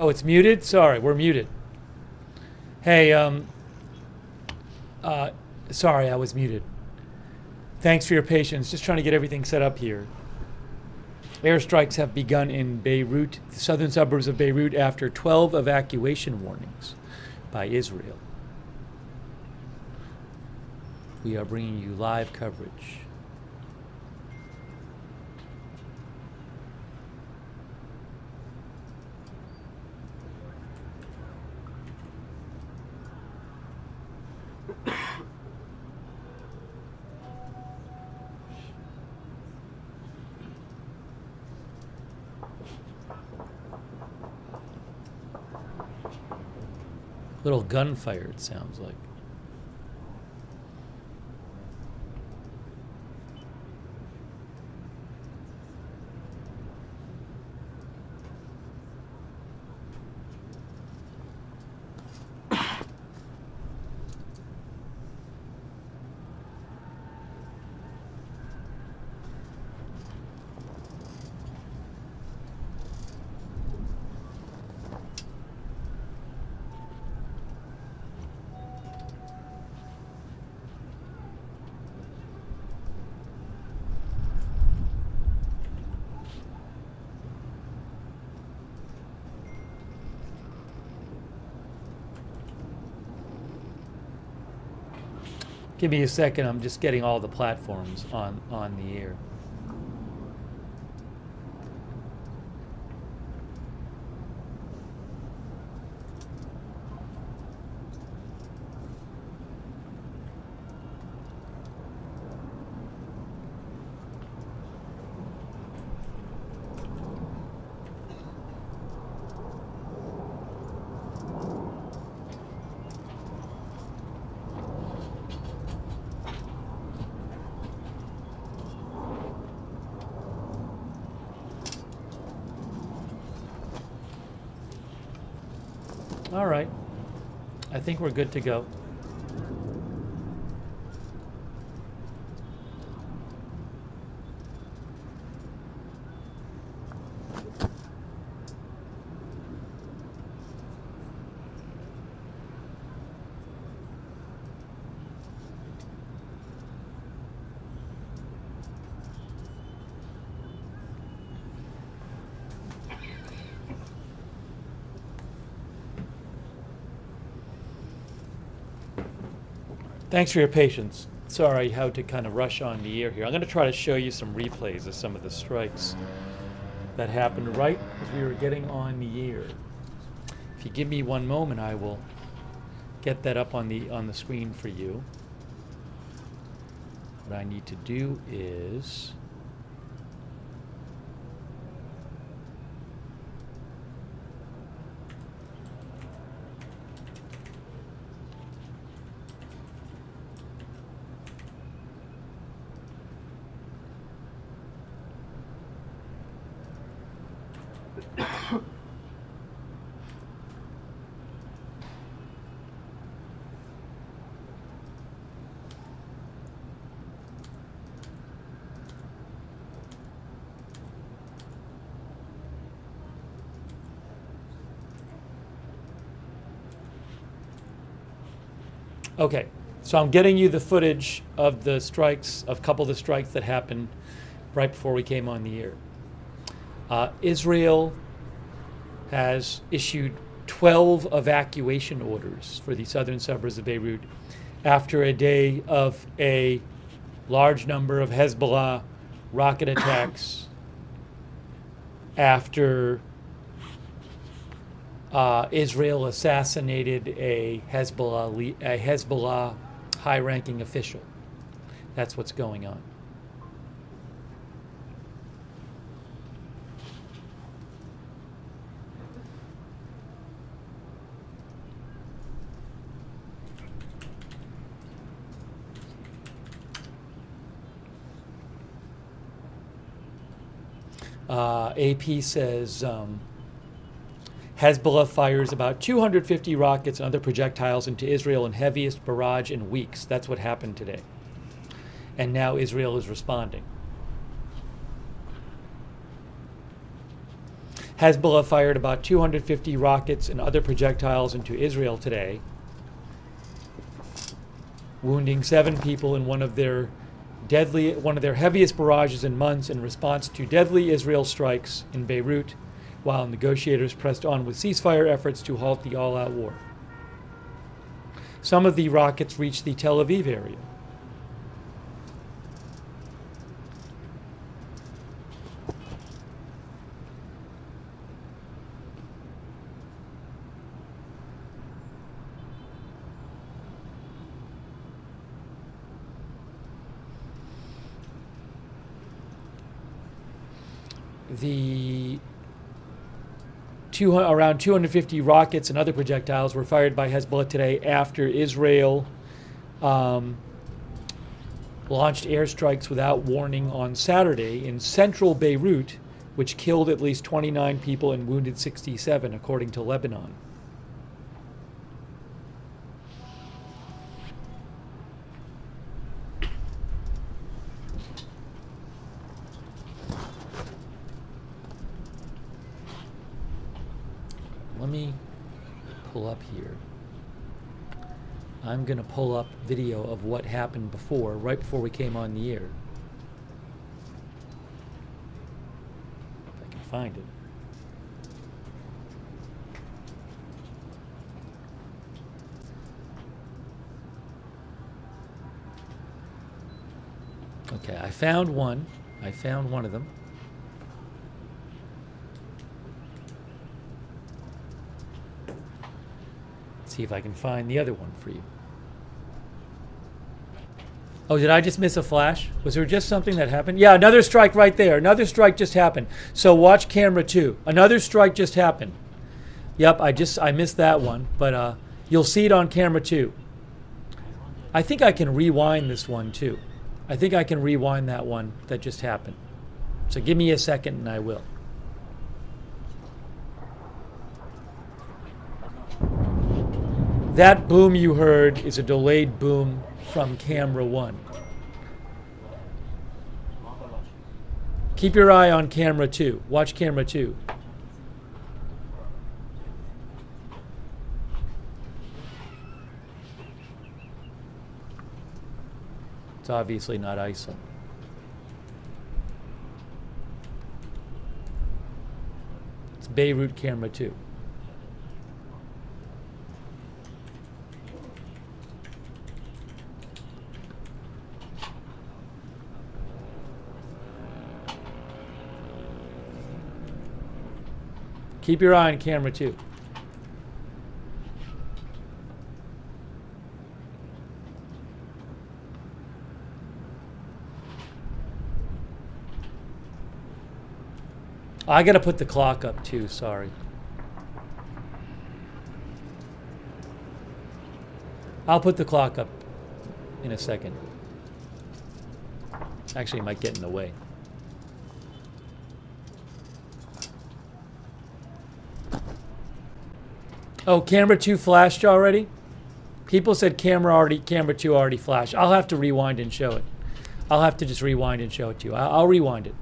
Oh, it's muted? Sorry, we're muted. Hey, sorry, I was muted. Thanks for your patience. Just trying to get everything set up here. Airstrikes have begun in Beirut, the southern suburbs of Beirut, after 12 evacuation warnings by Israel. We are bringing you live coverage. Little gunfire, it sounds like. Give me a second. I'm just getting all the platforms on the air. All right. I think we're good to go. Thanks for your patience. Sorry how to kind of rush on the air here. I'm going to try to show you some replays of some of the strikes that happened right as we were getting on the air. If you give me one moment, I will get that up on the screen for you. What I need to do is okay, so I'm getting you the footage of the strikes, of a couple of the strikes that happened right before we came on the air. Israel has issued 12 evacuation orders for the southern suburbs of Beirut after a day of a large number of Hezbollah rocket attacks, after Israel assassinated a Hezbollah high-ranking official. That's what's going on. AP says Hezbollah fires about 250 rockets and other projectiles into Israel in heaviest barrage in weeks. That's what happened today. And now Israel is responding. Hezbollah fired about 250 rockets and other projectiles into Israel today, wounding 7 people in one of their heaviest barrages in months in response to deadly Israel strikes in Beirut, while negotiators pressed on with ceasefire efforts to halt the all-out war. Some of the rockets reached the Tel Aviv area. Around 250 rockets and other projectiles were fired by Hezbollah today after Israel launched airstrikes without warning on Saturday in central Beirut, which killed at least 29 people and wounded 67, according to Lebanon. Let me pull up here. I'm going to pull up video of what happened before, right before we came on the air. If I can find it. Okay, I found one. I found one of them. See if I can find the other one for you. Oh, did I just miss a flash? Was there just something that happened? Yeah, another strike right there. Another strike just happened. So watch camera 2. Another strike just happened. Yep, I missed that one, but you'll see it on camera 2. I think I can rewind this one too. I think I can rewind that one that just happened. So give me a second and I will. That boom you heard is a delayed boom from camera 1. Keep your eye on camera 2. Watch camera 2. It's obviously not ISIL. It's Beirut camera 2. Keep your eye on camera 2. I gotta put the clock up too, sorry. I'll put the clock up in a second. Actually, it might get in the way. Oh, camera 2 flashed already? People said camera 2 already flashed. I'll have to rewind and show it. I'll have to just rewind and show it to you. I'll rewind it.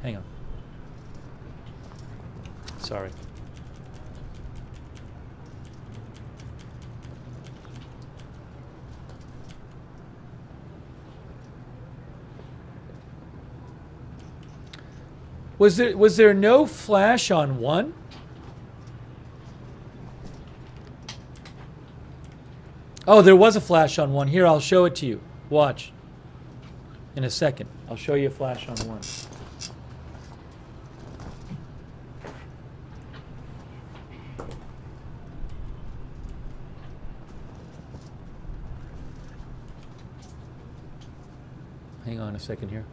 Hang on. Sorry. Was there no flash on 1? Oh, there was a flash on 1. Here, I'll show it to you. Watch. In a second. I'll show you a flash on 1. Hang on a second here.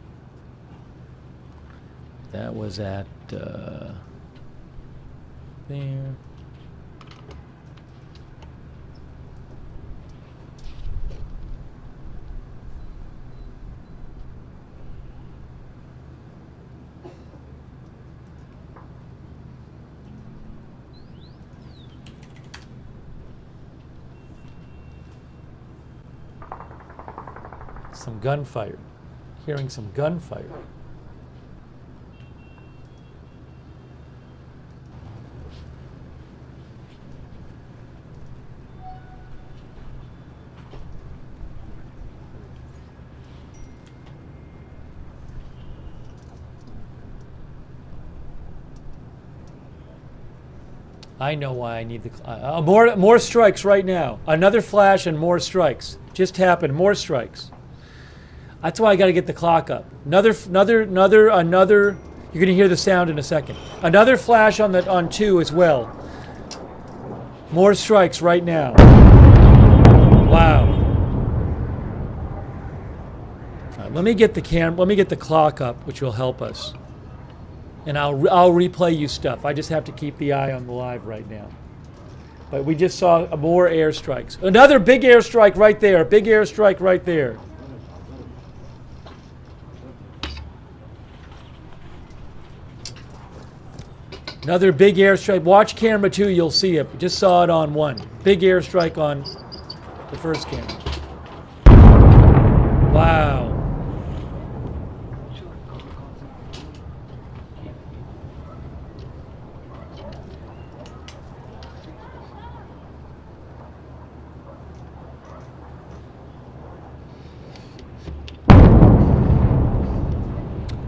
That was at there. Some gunfire. Hearing some gunfire. I know why I need the... more strikes right now. Another flash and more strikes. Just happened. More strikes. That's why I got to get the clock up. Another. You're going to hear the sound in a second. Another flash on 2 as well. More strikes right now. Wow. All right, let me get the clock up, which will help us. And I'll replay you stuff. I just have to keep the eye on the live right now. But we just saw more airstrikes. Another big airstrike right there. Big airstrike right there. Another big airstrike. Watch camera 2, you'll see it. We just saw it on 1. Big airstrike on the first camera. Wow.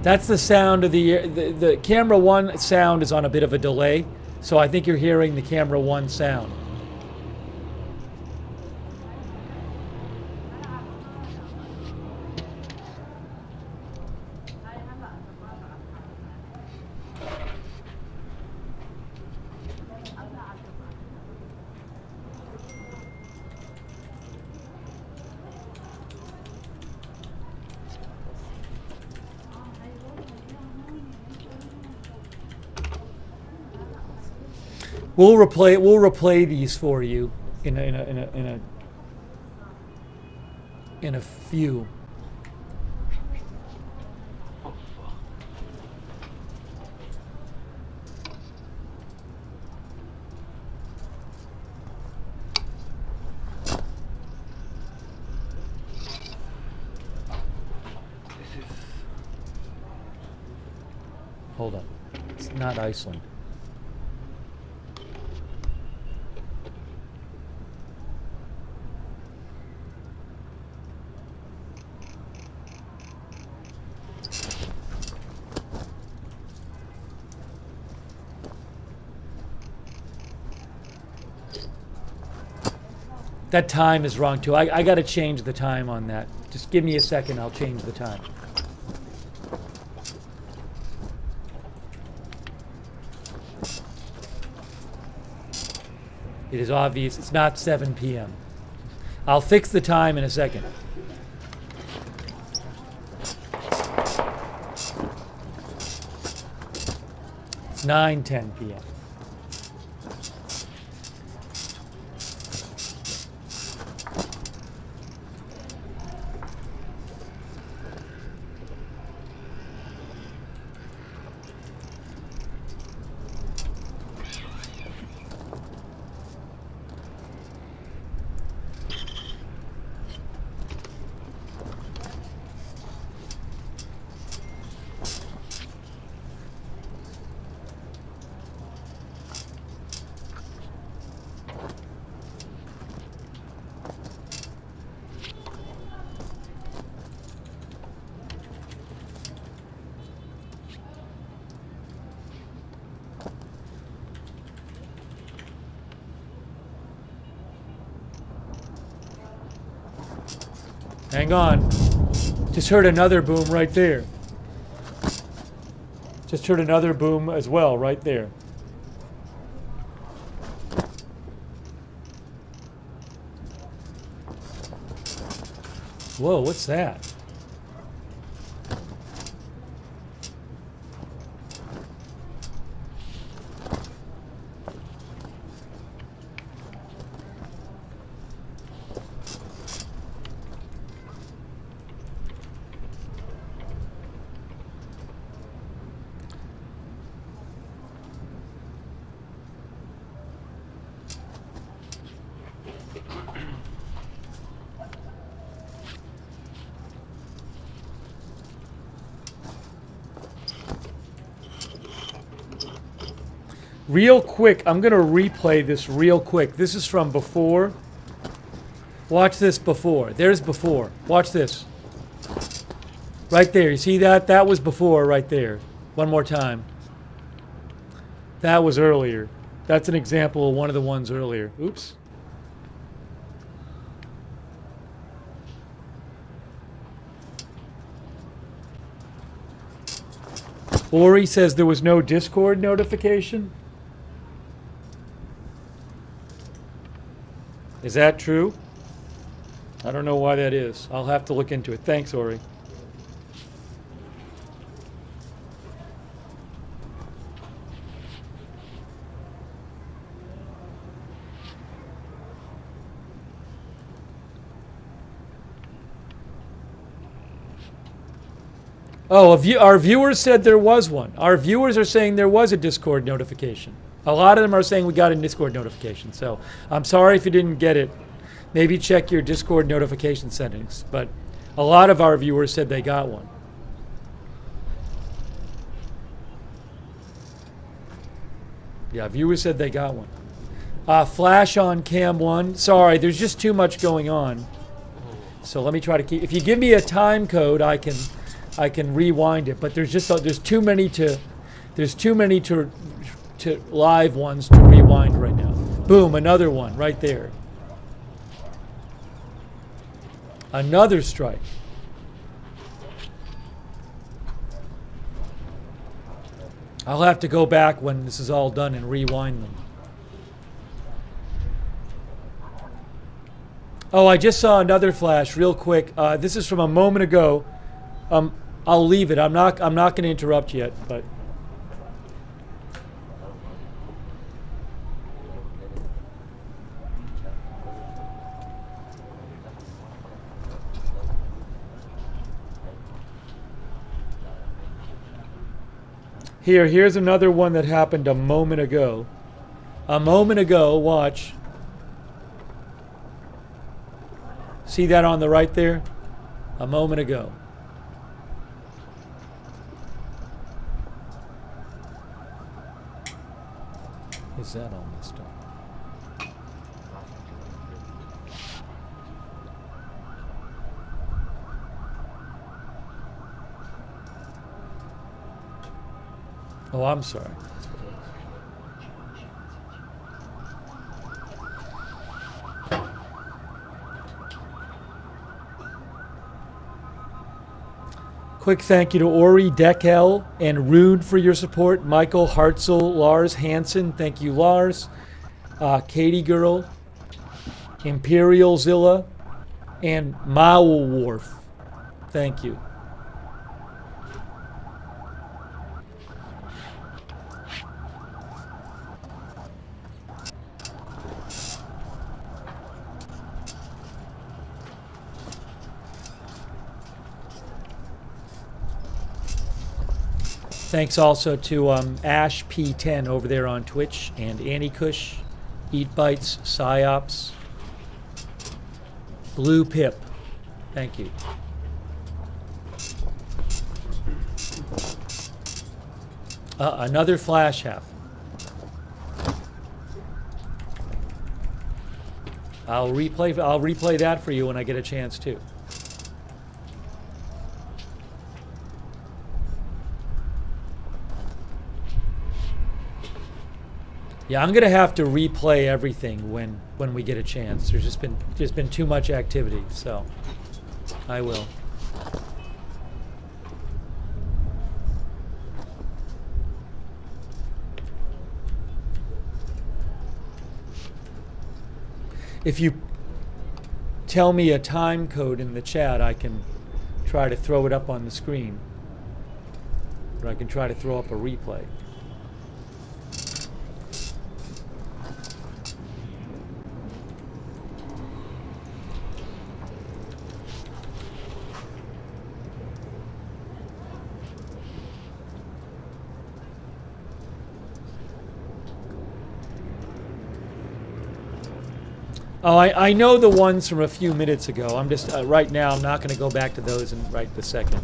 That's the sound of the camera 1 sound is on a bit of a delay, so I think you're hearing the camera 1 sound. We'll replay these for you in a few. Hold on. It's not Iceland. That time is wrong too. I got to change the time on that. Just give me a second, I'll change the time. It is obvious it's not 7 p.m. I'll fix the time in a second. It's 9:10 p.m. Hang on. Just heard another boom right there. Just heard another boom as well right there. Whoa, what's that? Real quick, I'm going to replay this real quick. This is from before. Watch this before. There's before. Watch this. Right there. You see that? That was before right there. One more time. That was earlier. That's an example of one of the ones earlier. Oops. Ori says there was no Discord notification. Is that true? I don't know why that is. I'll have to look into it. Thanks, Ori. Oh, our viewers said there was one. Our viewers are saying there was a Discord notification. A lot of them are saying we got a Discord notification. So I'm sorry if you didn't get it. Maybe check your Discord notification settings. But a lot of our viewers said they got one. Yeah, viewers said they got one. Flash on cam 1. Sorry, there's just too much going on. So let me try to keep. If you give me a time code, I can rewind it, but there's too many to live ones to rewind right now. Boom, another one right there. Another strike. I'll have to go back when this is all done and rewind them. Oh, I just saw another flash real quick. This is from a moment ago. I'll leave it. I'm not going to interrupt yet, but here's another one that happened a moment ago. A moment ago, watch. See that on the right there? A moment ago. Is that all messed up? Oh, I'm sorry. Quick thank you to Ori, Dekel, and Rude for your support. Michael, Hartzell, Lars, Hansen. Thank you, Lars. Katie Girl, Imperial Zilla, and Maulwolf. Thank you. Thanks also to Ash P10 over there on Twitch, and Annie Kush, Eat Bites, Psyops, Blue Pip. Thank you. Another flash app. I'll replay that for you when I get a chance too. Yeah, I'm gonna have to replay everything when we get a chance. There's been too much activity, so I will. If you tell me a time code in the chat, I can try to throw it up on the screen. Or I can try to throw up a replay. Oh, I know the ones from a few minutes ago. I'm just, right now, I'm not going to go back to those in right this second.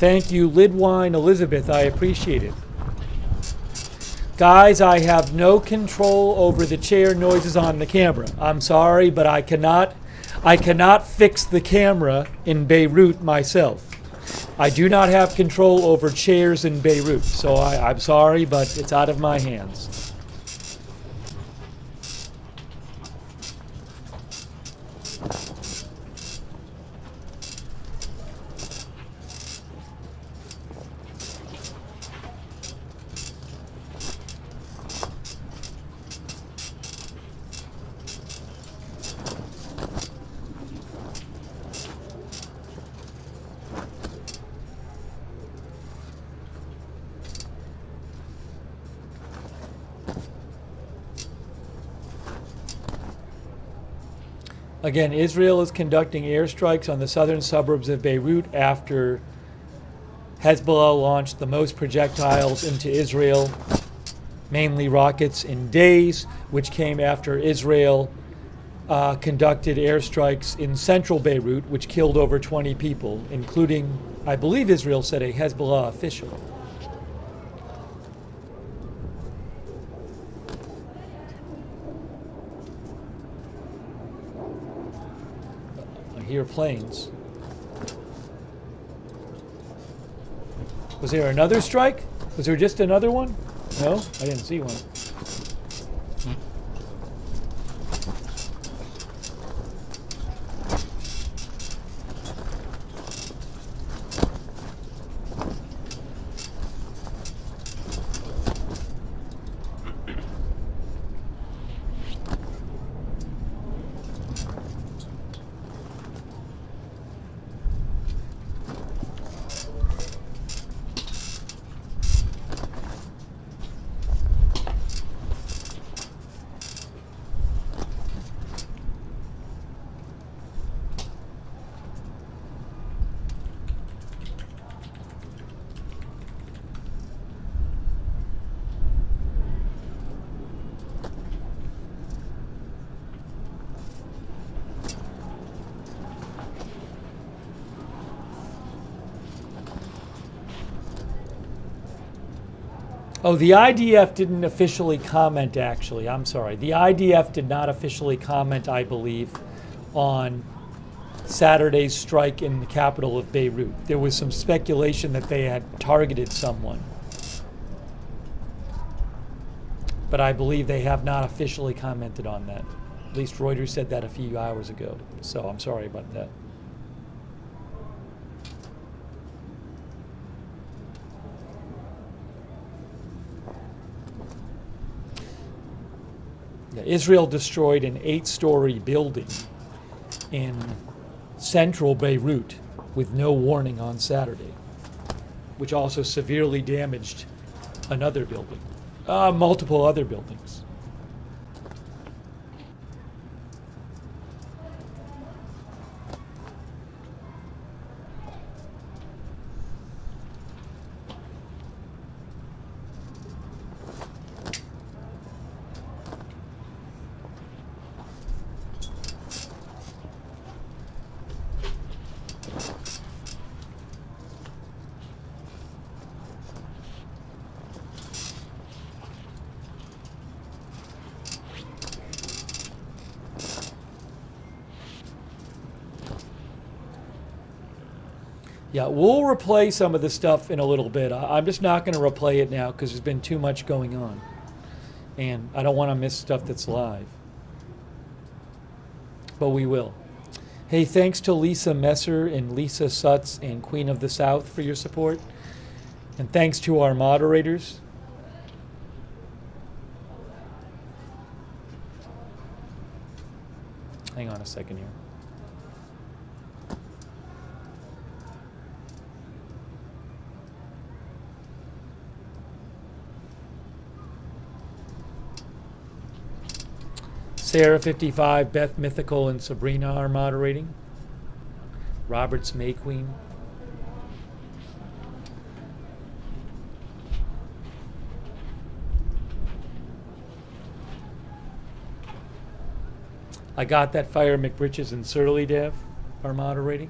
Thank you, Lidwine Elizabeth. I appreciate it. Guys, I have no control over the chair noises on the camera. I'm sorry, but I cannot fix the camera in Beirut myself. I do not have control over chairs in Beirut, so I'm sorry, but it's out of my hands. Again, Israel is conducting airstrikes on the southern suburbs of Beirut after Hezbollah launched the most projectiles into Israel, mainly rockets, in days, which came after Israel conducted airstrikes in central Beirut, which killed over 20 people, including, I believe Israel said, a Hezbollah official. I hear planes. Was there another strike? Was there just another one? No, I didn't see one. Oh, the IDF didn't officially comment, actually. I'm sorry. The IDF did not officially comment, I believe, on Saturday's strike in the capital of Beirut. There was some speculation that they had targeted someone. But I believe they have not officially commented on that. At least Reuters said that a few hours ago. So I'm sorry about that. Yeah, Israel destroyed an 8-story building in central Beirut with no warning on Saturday, which also severely damaged another building, multiple other buildings. Yeah, we'll replay some of the stuff in a little bit. I'm just not going to replay it now because there's been too much going on. And I don't want to miss stuff that's live. But we will. Hey, thanks to Lisa Messer and Lisa Sutz and Queen of the South for your support. And thanks to our moderators. Hang on a second here. Sarah 55, Beth Mythical, and Sabrina are moderating. Robert's May Queen. I got that Fire McBritches and Surly Dev are moderating.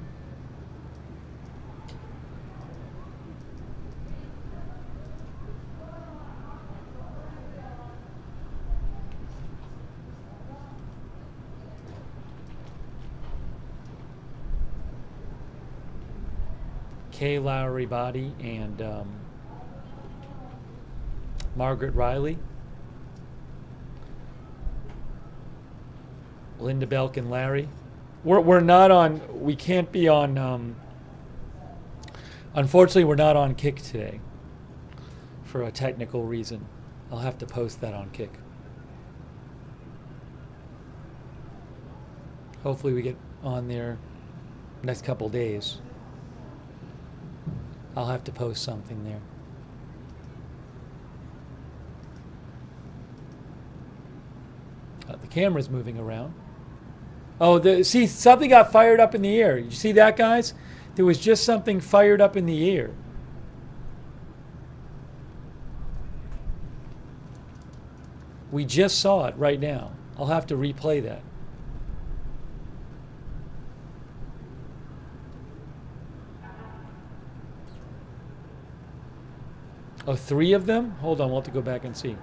Kay Lowry Body and Margaret Riley, Linda Belk and Larry. We're not on. We can't be on. Unfortunately, we're not on Kick today for a technical reason. I'll have to post that on Kick. Hopefully, we get on there next couple days. I'll have to post something there. The camera's moving around. Oh, see, something got fired up in the air. You see that, guys? There was just something fired up in the air. We just saw it right now. I'll have to replay that. Oh, 3 of them? Hold on, we'll have to go back and see.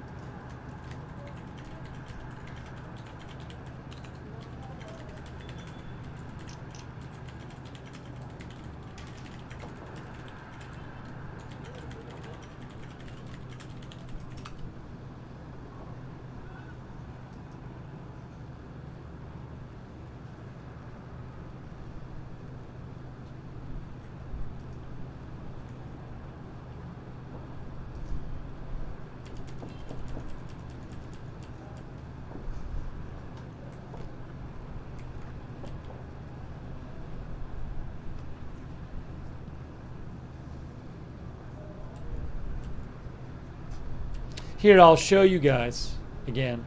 Here, I'll show you guys again.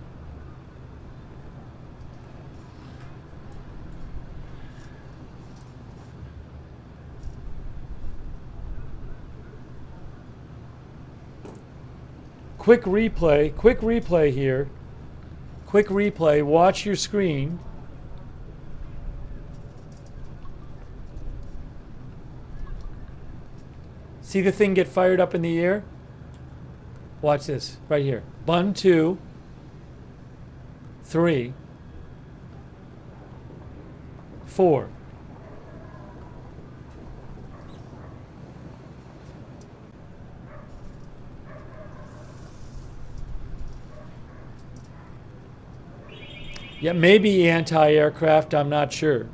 Quick replay here. Quick replay, watch your screen. See the thing get fired up in the air? Watch this right here. 1, 2, 3, 4. Yeah, maybe anti-aircraft, I'm not sure.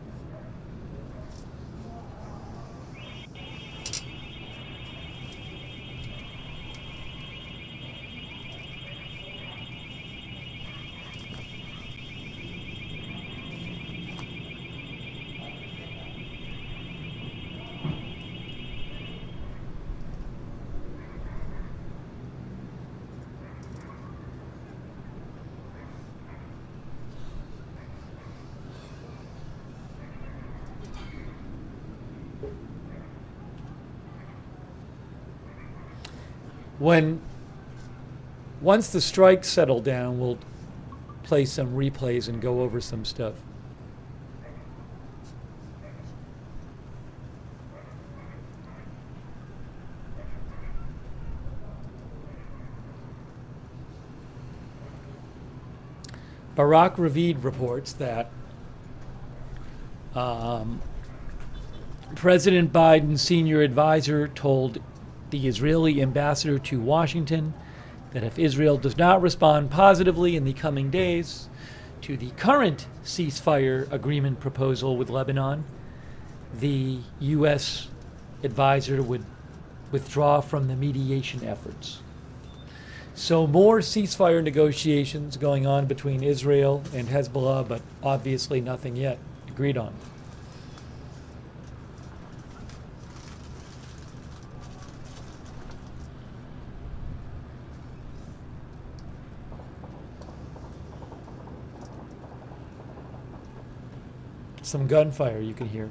Once the strikes settle down, we'll play some replays and go over some stuff. Barak Ravid reports that President Biden's senior advisor told the Israeli ambassador to Washington that if Israel does not respond positively in the coming days to the current ceasefire agreement proposal with Lebanon, the U.S. advisor would withdraw from the mediation efforts. So more ceasefire negotiations going on between Israel and Hezbollah, but obviously nothing yet agreed on. Some gunfire you can hear.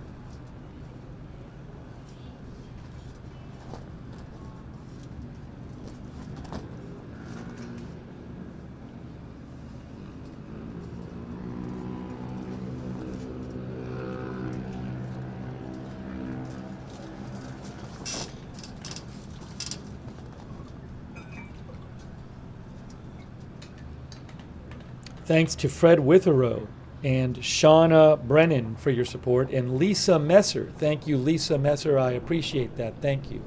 Thanks to Fred Witherow And Shauna Brennan for your support. And Lisa Messer. Thank you, Lisa Messer. I appreciate that. Thank you.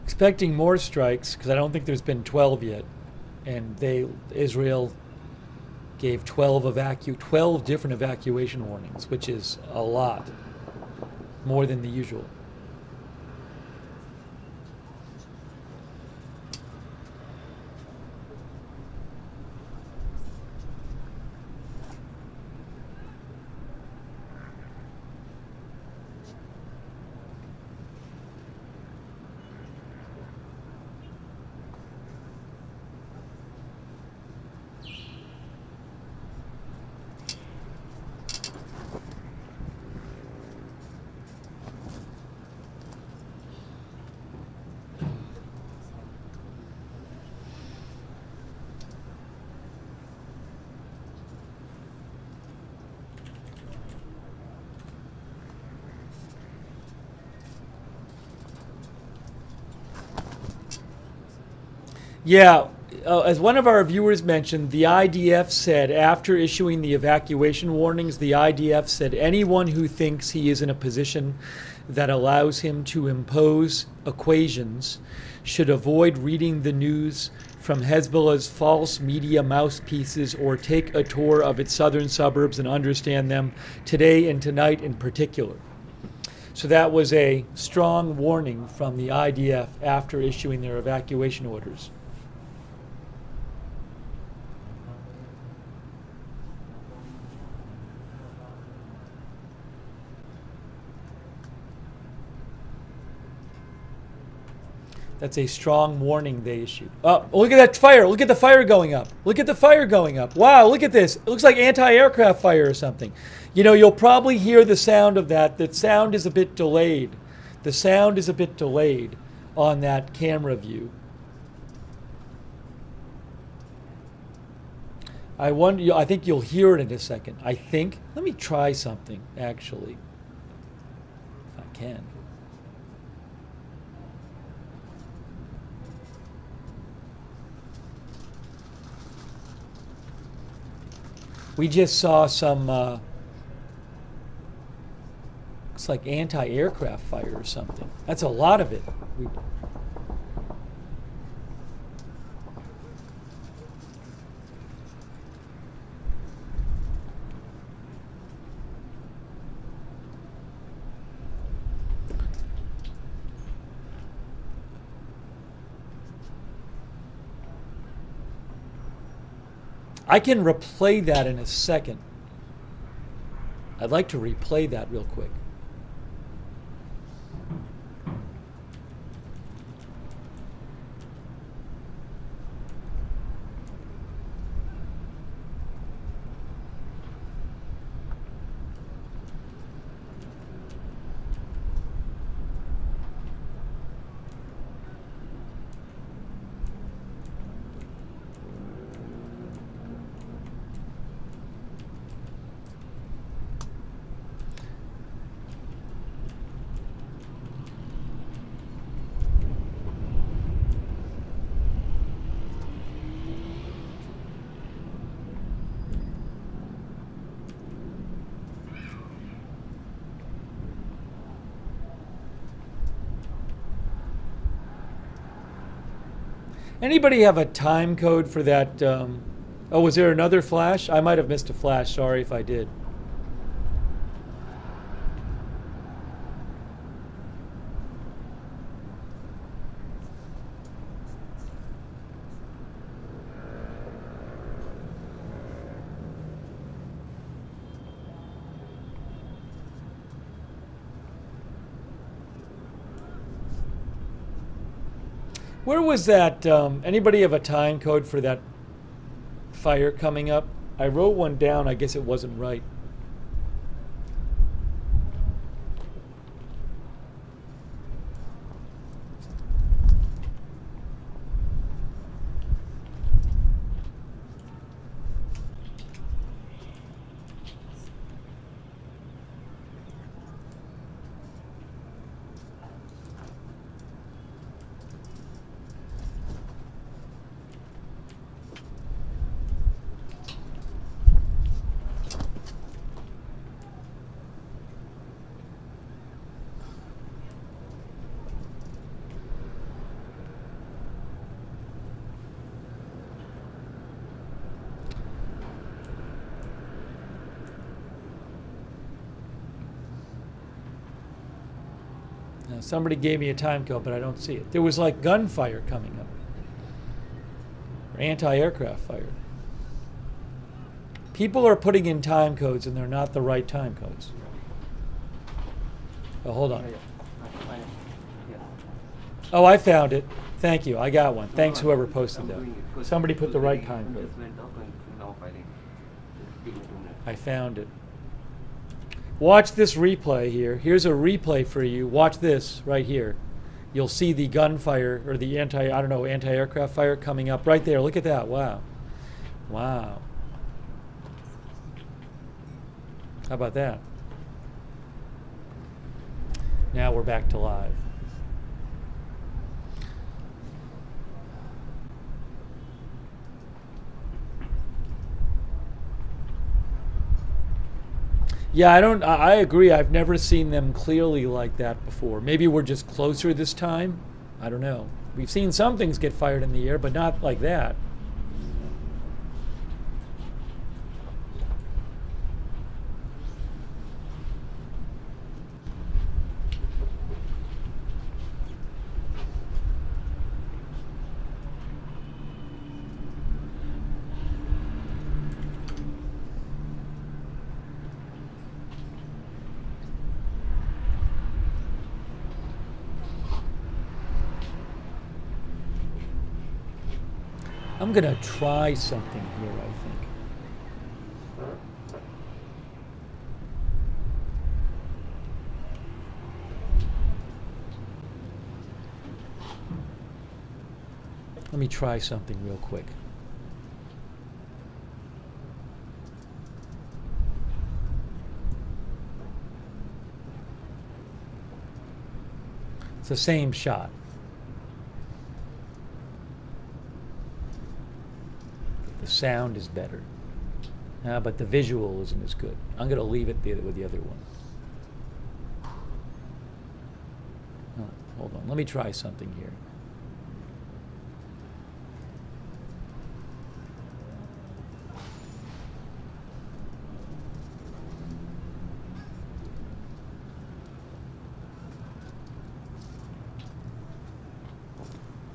Expecting more strikes because I don't think there's been 12 yet, and Israel gave 12 different evacuation warnings, which is a lot more than the usual. Yeah, as one of our viewers mentioned, the IDF said after issuing the evacuation warnings, the IDF said anyone who thinks he is in a position that allows him to impose equations should avoid reading the news from Hezbollah's false media mouthpieces or take a tour of its southern suburbs and understand them today and tonight in particular. So that was a strong warning from the IDF after issuing their evacuation orders. That's a strong warning they issued. Oh, look at that fire. Look at the fire going up. Look at the fire going up. Wow, look at this. It looks like anti-aircraft fire or something. You know, you'll probably hear the sound of that. The sound is a bit delayed. The sound is a bit delayed on that camera view. I think you'll hear it in a second. I think. Let me try something, actually, if I can. We just saw some, looks like anti-aircraft fire or something. That's a lot of it. I can replay that in a second. I'd like to replay that real quick. Anybody have a time code for that? Oh, was there another flash? I might have missed a flash. Sorry if I did. Where was that? Anybody have a time code for that fire coming up? I wrote one down. I guess it wasn't right. Now, somebody gave me a time code, but I don't see it. There was like gunfire coming up. Or anti-aircraft fire. People are putting in time codes and they're not the right time codes. Oh, hold on. Oh, I found it. Thank you. I got one. Thanks, whoever posted that. Somebody put the right time code. I found it. Watch this replay here. Here's a replay for you. Watch this right here. You'll see the gunfire or the anti-aircraft fire coming up right there. Look at that. Wow. Wow. How about that? Now we're back to live. Yeah, I agree. I've never seen them clearly like that before. Maybe we're just closer this time. I don't know. We've seen some things get fired in the air, but not like that. I'm going to try something here, I think. Let me try something real quick. It's the same shot. The sound is better, but the visual isn't as good. I'm going to leave it with the other one. Oh, hold on. Let me try something here.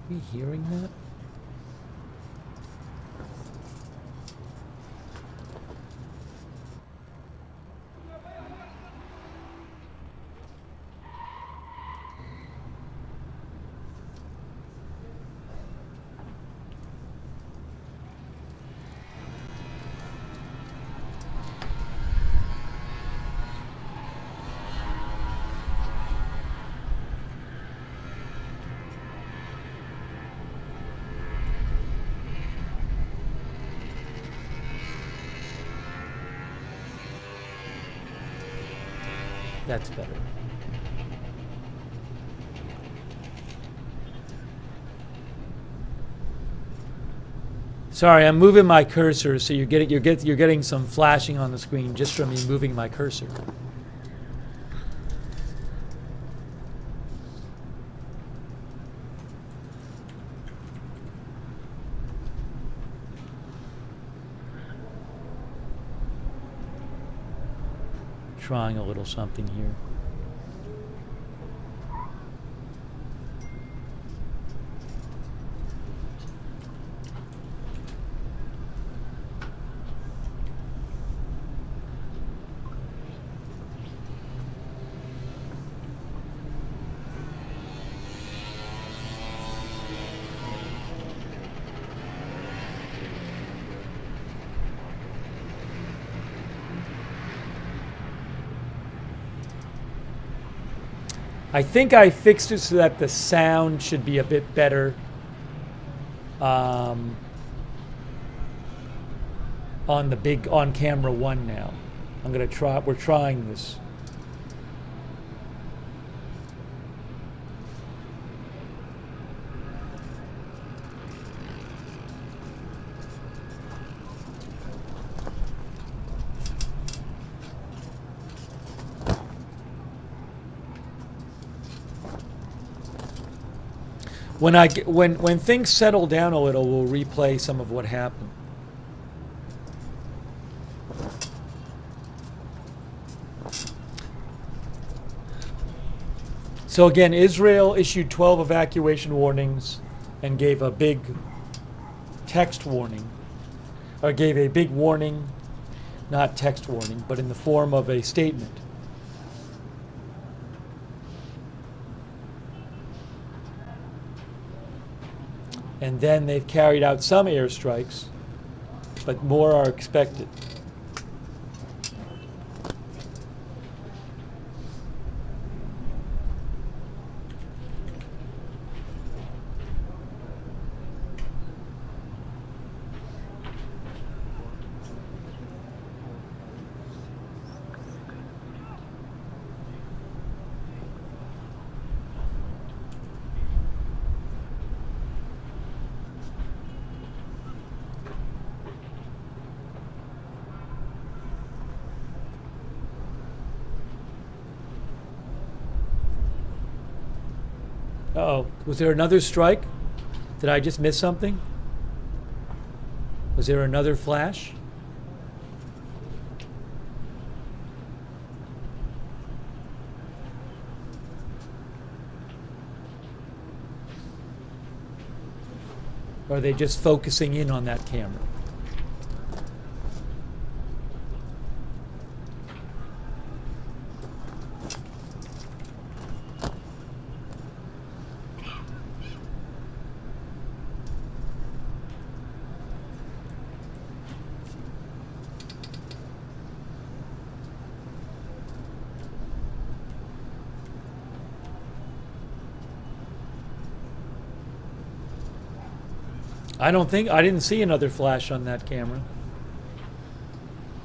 Are we hearing that? That's better. Sorry, I'm moving my cursor, so you're getting some flashing on the screen just from me moving my cursor. Trying a little something here. I think I fixed it so that the sound should be a bit better on camera one now. I'm gonna try. We're trying this. When things settle down a little, we'll replay some of what happened. So again, Israel issued 12 evacuation warnings and gave a big text warning, or gave a big warning, not text warning, but in the form of a statement. And then they've carried out some airstrikes, but more are expected. Uh-oh, was there another strike? Did I just miss something? Was there another flash? Or are they just focusing in on that camera? I didn't see another flash on that camera.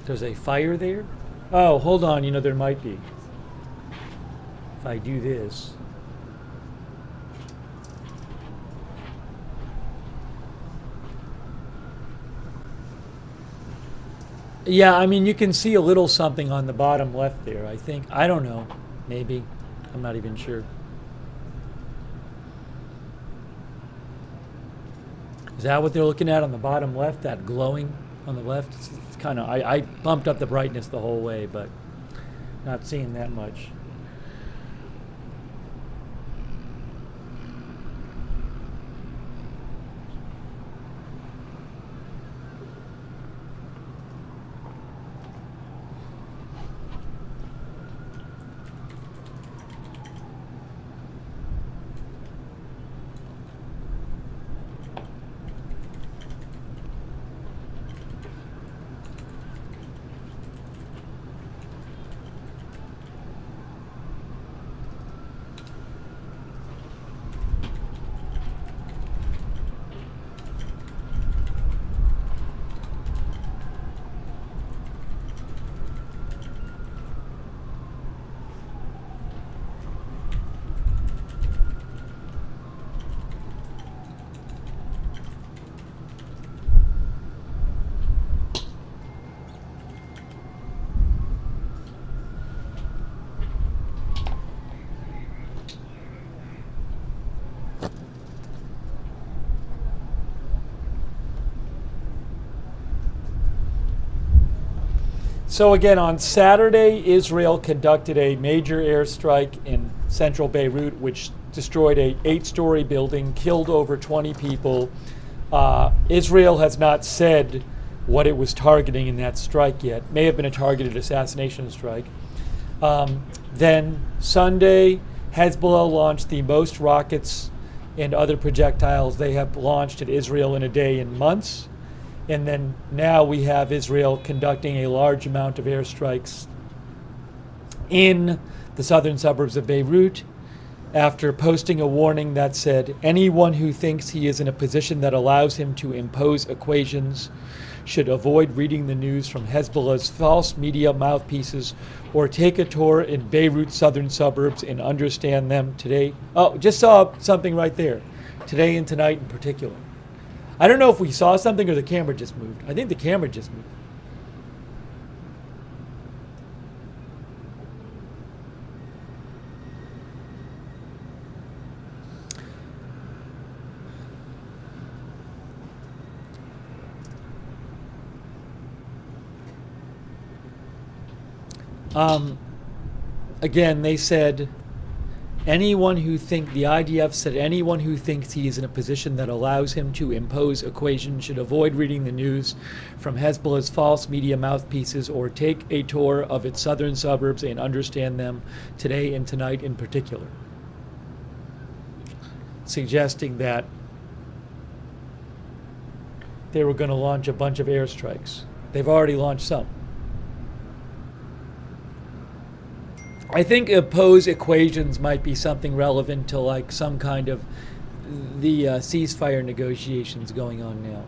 There's a fire there? Oh, hold on, there might be. If I do this. Yeah, you can see a little something on the bottom left there, I think. I don't know. Maybe. I'm not even sure. Is that what they're looking at on the bottom left? That glowing on the left? It's kind of, I bumped up the brightness the whole way, but not seeing that much. So again, on Saturday, Israel conducted a major airstrike in central Beirut, which destroyed a 8-story building, killed over 20 people. Israel has not said what it was targeting in that strike yet. May have been a targeted assassination strike. Then Sunday, Hezbollah launched the most rockets and other projectiles they have launched at Israel in a day in months. And then now we have Israel conducting a large amount of airstrikes in the southern suburbs of Beirut after posting a warning that said, anyone who thinks he is in a position that allows him to impose equations should avoid reading the news from Hezbollah's false media mouthpieces or take a tour in Beirut's southern suburbs and understand them today. Oh, just saw something right there. Today and tonight in particular. I don't know if we saw something or the camera just moved. I think the camera just moved. Again, they said The IDF said anyone who thinks he is in a position that allows him to impose equations should avoid reading the news from Hezbollah's false media mouthpieces or take a tour of its southern suburbs and understand them today and tonight in particular. Suggesting that they were going to launch a bunch of airstrikes. They've already launched some. I think oppose equations might be something relevant to like some kind of the ceasefire negotiations going on now.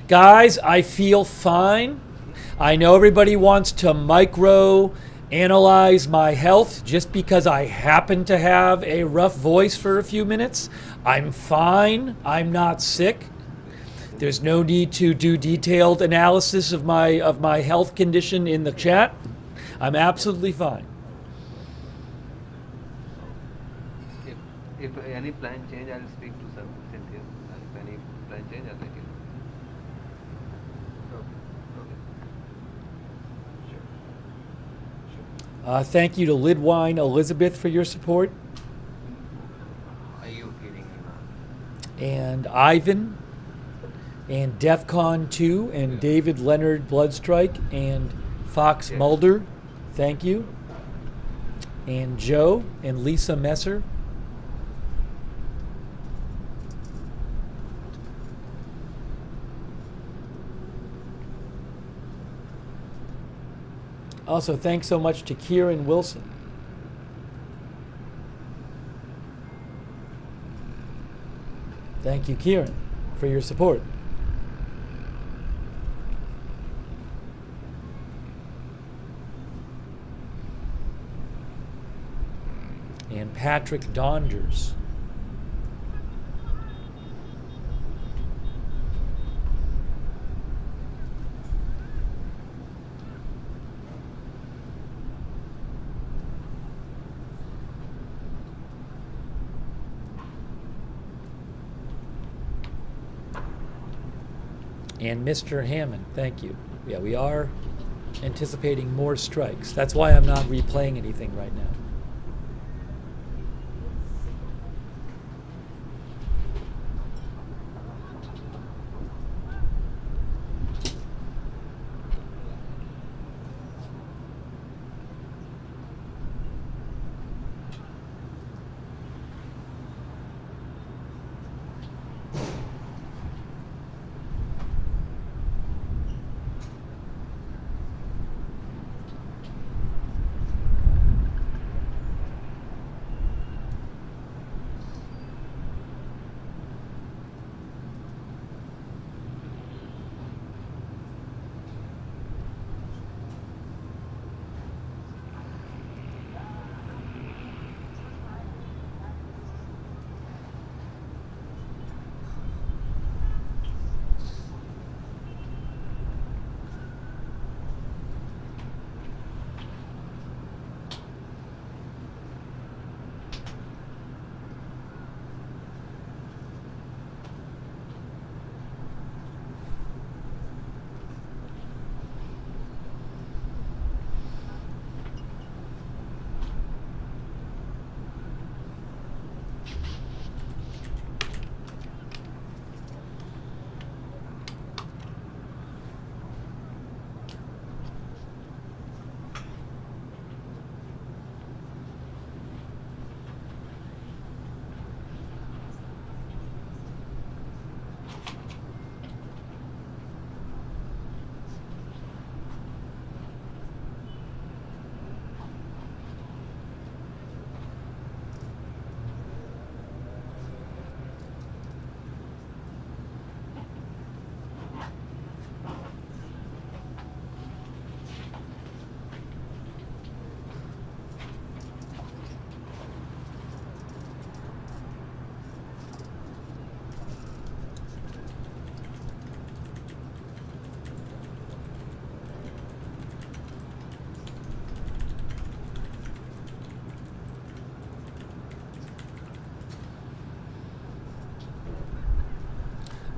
Guys, I feel fine. I know everybody wants to micro-analyze my health just because I happen to have a rough voice for a few minutes. I'm fine. I'm not sick. There's no need to do detailed analysis of my health condition in the chat. I'm absolutely fine. If any plan change, I'll speak to Cynthia. If any plan change, I'll let you know. Thank you to Lidwine Elizabeth for your support. Are you kidding me, man? And Ivan, and DEFCON 2, and David Leonard Bloodstrike, and Fox Mulder, thank you. And Joe, and Lisa Messer. Also, thanks so much to Kieran Wilson. Thank you, Kieran, for your support. And Patrick Donders. And Mr. Hammond, thank you. Yeah, we are anticipating more strikes. That's why I'm not replaying anything right now.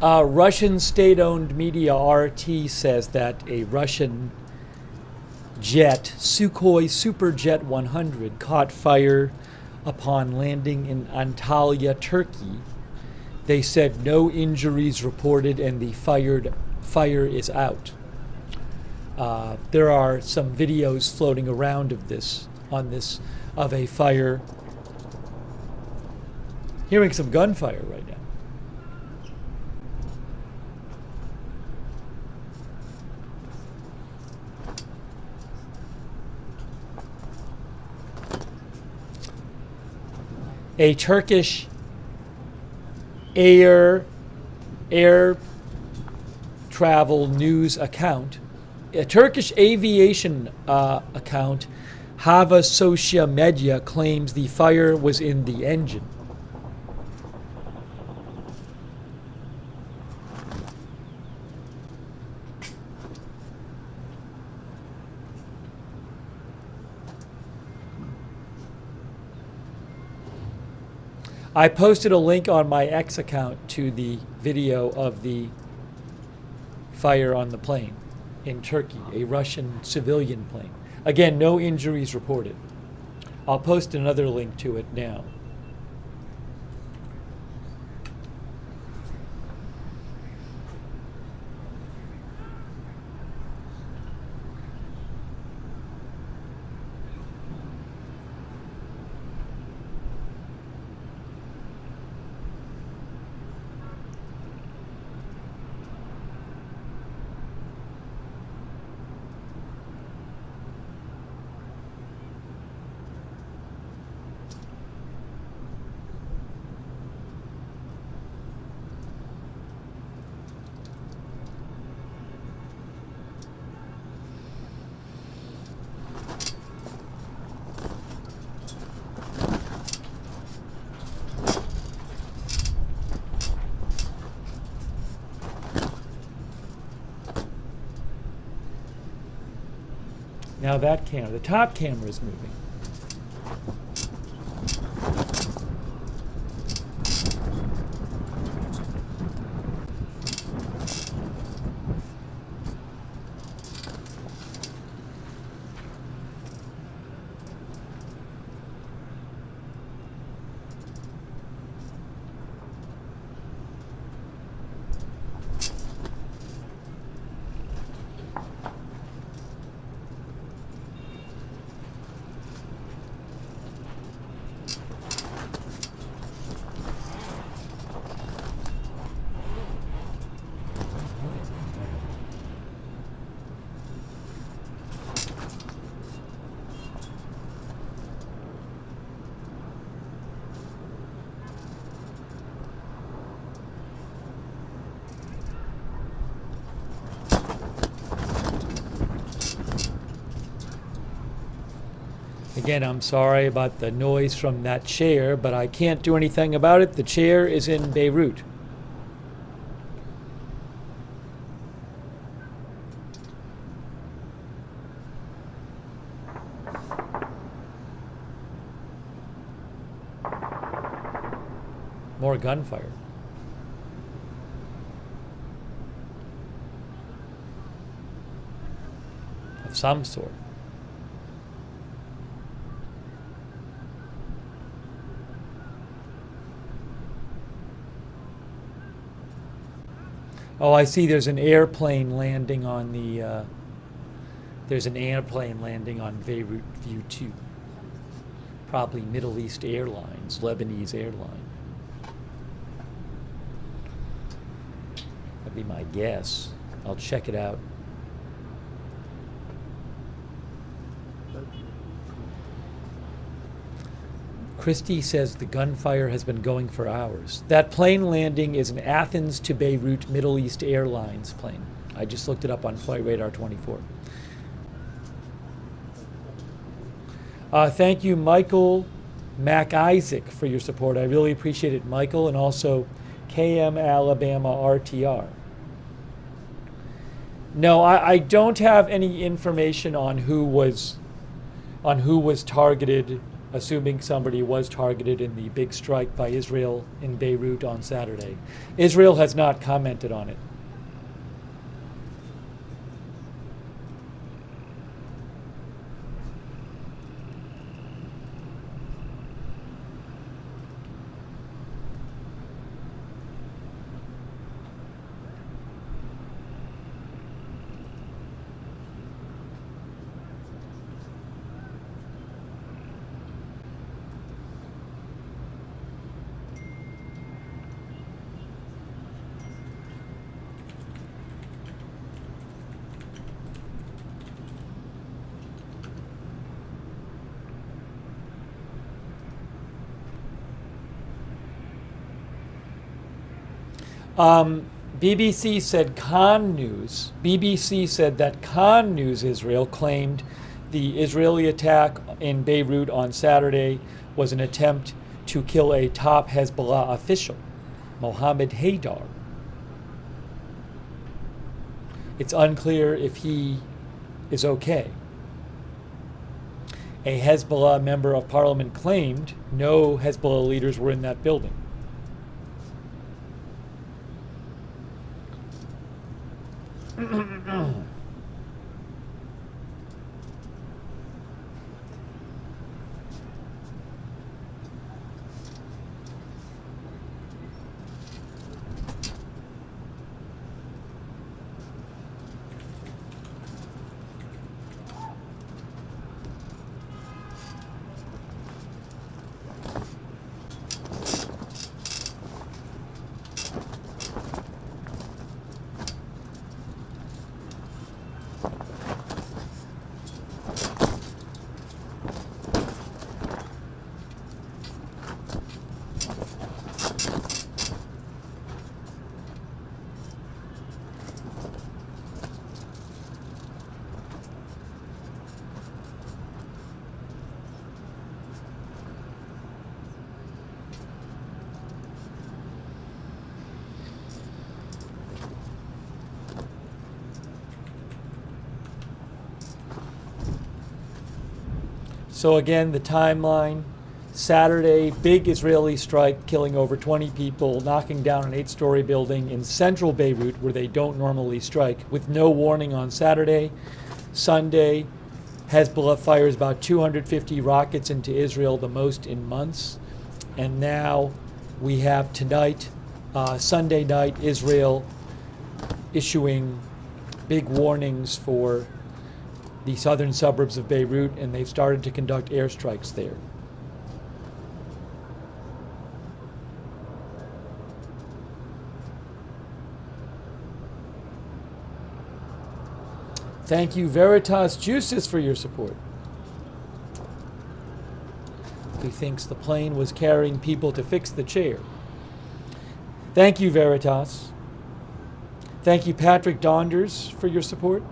Russian state-owned media RT says that a Russian jet, Sukhoi Superjet 100, caught fire upon landing in Antalya, Turkey. They said no injuries reported and the fire is out. There are some videos floating around of a fire. Hearing some gunfire right now. A Turkish air travel news account, a Turkish aviation account, Hava Social Media, claims the fire was in the engine. I posted a link on my X account to the video of the fire on the plane in Turkey, a Russian civilian plane. Again, no injuries reported. I'll post another link to it now. Now that camera, the top camera is moving. Again, I'm sorry about the noise from that chair, but I can't do anything about it. The chair is in Beirut. More gunfire. Of some sort. Oh, I see. There's an airplane landing on the. There's an airplane landing on Beirut View 2. Probably Middle East Airlines, Lebanese airline. That'd be my guess. I'll check it out. Christie says the gunfire has been going for hours. That plane landing is an Athens to Beirut Middle East Airlines plane. I just looked it up on Flight Radar 24. Thank you, Michael MacIsaac, for your support. I really appreciate it, Michael, and also KM Alabama RTR. No, I don't have any information on who was targeted assuming somebody was targeted in the big strike by Israel in Beirut on Saturday. Israel has not commented on it. BBC said BBC said that Khan News Israel claimed the Israeli attack in Beirut on Saturday was an attempt to kill a top Hezbollah official, Mohammed Haidar. It's unclear if he is okay. A Hezbollah member of parliament claimed no Hezbollah leaders were in that building. So again, the timeline: Saturday, big Israeli strike killing over 20 people, knocking down an 8-story building in central Beirut where they don't normally strike, with no warning on Saturday. Sunday, Hezbollah fires about 250 rockets into Israel, the most in months. And now we have tonight, Sunday night, Israel issuing big warnings for the southern suburbs of Beirut, and they've started to conduct airstrikes there. Thank you, Veritas Juices, for your support. He thinks the plane was carrying people to fix the chair. Thank you, Veritas. Thank you, Patrick Donders, for your support.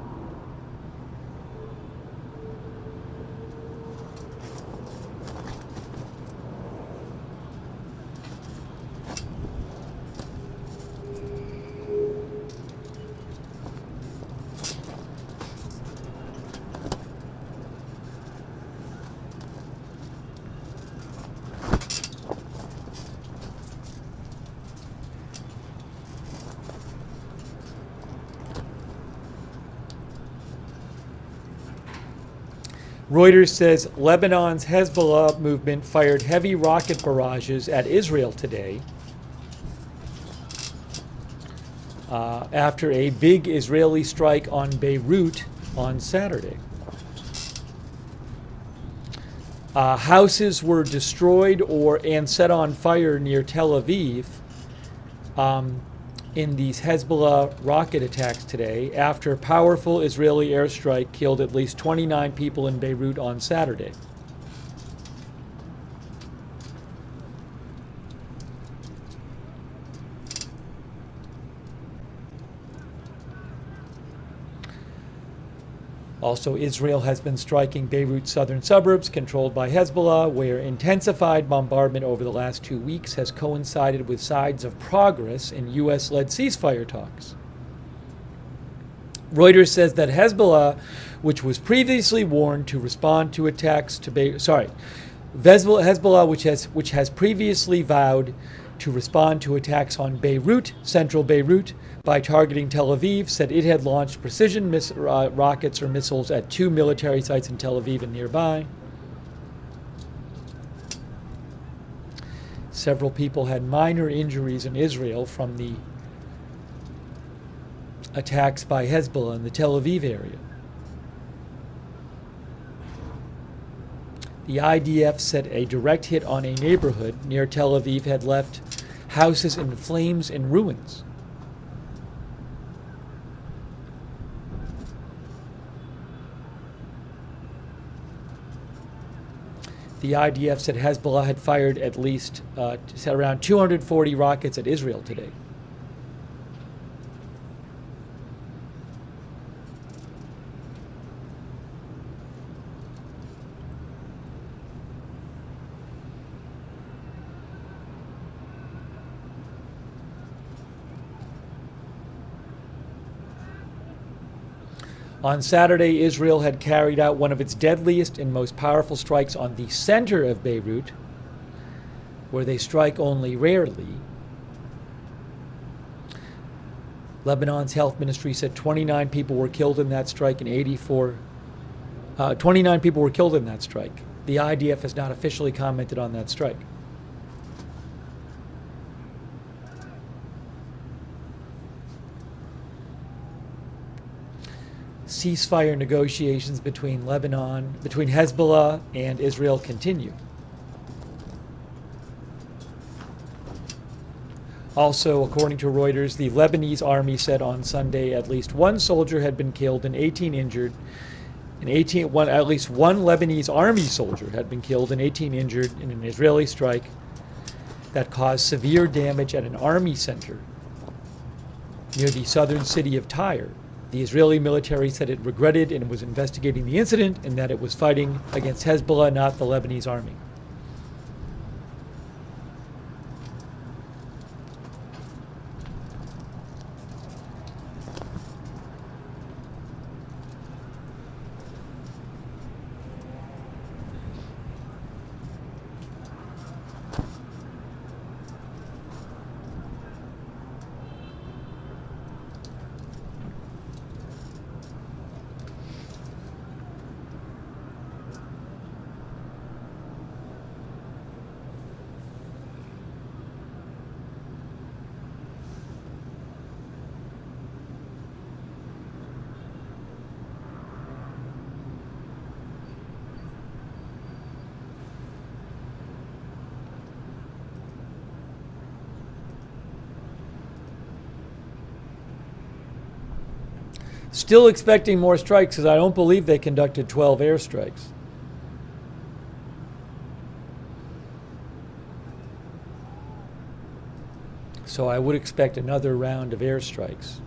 Reuters says Lebanon's Hezbollah movement fired heavy rocket barrages at Israel today after a big Israeli strike on Beirut on Saturday. Houses were destroyed and set on fire near Tel Aviv in these Hezbollah rocket attacks today after a powerful Israeli airstrike killed at least 29 people in Beirut on Saturday. Also, Israel has been striking Beirut's southern suburbs controlled by Hezbollah, where intensified bombardment over the last 2 weeks has coincided with signs of progress in U.S.-led ceasefire talks. Reuters says that Hezbollah, which was previously warned to respond to attacks to Hezbollah, which has previously vowed to respond to attacks on Beirut, central Beirut, by targeting Tel Aviv, said it had launched precision rockets or missiles at 2 military sites in Tel Aviv and nearby. Several people had minor injuries in Israel from the attacks by Hezbollah in the Tel Aviv area. The IDF said a direct hit on a neighborhood near Tel Aviv had left houses in flames and ruins. The IDF said Hezbollah had fired at least around 240 rockets at Israel today. On Saturday, Israel had carried out one of its deadliest and most powerful strikes on the center of Beirut, where they strike only rarely. Lebanon's health ministry said 29 people were killed in that strike and 29 people were killed in that strike. The IDF has not officially commented on that strike. Ceasefire negotiations between Hezbollah and Israel continue. Also, according to Reuters, the Lebanese army said on Sunday at least one soldier had been killed and 18 injured. At least one Lebanese army soldier had been killed and 18 injured in an Israeli strike that caused severe damage at an army center near the southern city of Tyre. The Israeli military said it regretted and was investigating the incident and that it was fighting against Hezbollah, not the Lebanese army. Still expecting more strikes, because I don't believe they conducted 12 airstrikes. So I would expect another round of airstrikes.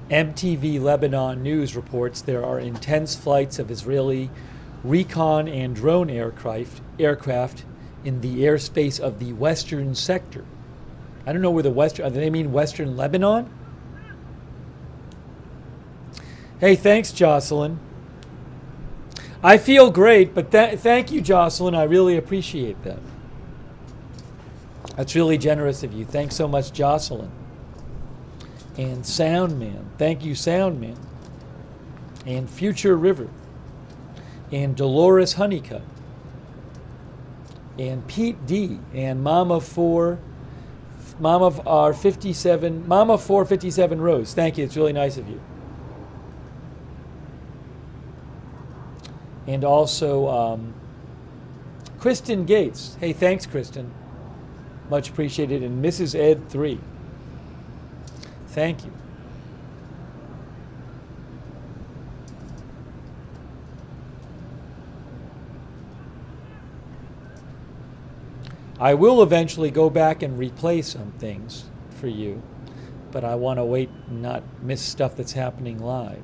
MTV Lebanon News reports there are intense flights of Israeli recon and drone aircraft in the airspace of the western sector. I don't know where the western, do they mean western Lebanon? Hey, thanks, Jocelyn. I feel great, but thank you, Jocelyn. I really appreciate that. That's really generous of you. Thanks so much, Jocelyn. And Soundman. Thank you, Soundman. And Future River. And Dolores Honeycutt. And Pete D. And Mama 457 Rose. Thank you. It's really nice of you. And also Kristen Gates. Hey, thanks, Kristen. Much appreciated. And Mrs. Ed 3. Thank you. I will eventually go back and replay some things for you, but I want to wait and not miss stuff that's happening live.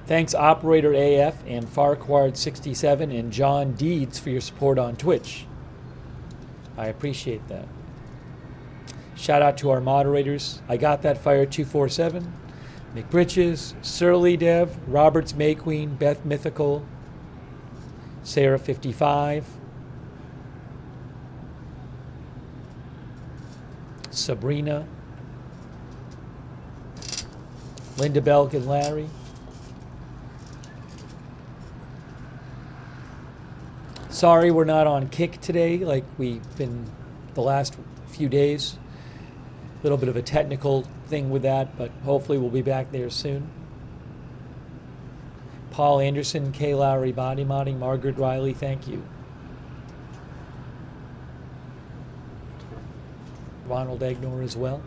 Thanks Operator AF and Farquhar67 and John Deeds for your support on Twitch. I appreciate that. Shout out to our moderators. I Got That Fire 247, McBritches, Surly Dev, Roberts Mayqueen, Beth Mythical, Sarah 55, Sabrina, Linda Belk and Larry. Sorry we're not on Kick today like we've been the last few days. A little bit of a technical thing with that, but hopefully we'll be back there soon. Paul Anderson, Kay Lowry, Body Modding, Margaret Riley, thank you. Ronald Egnor as well.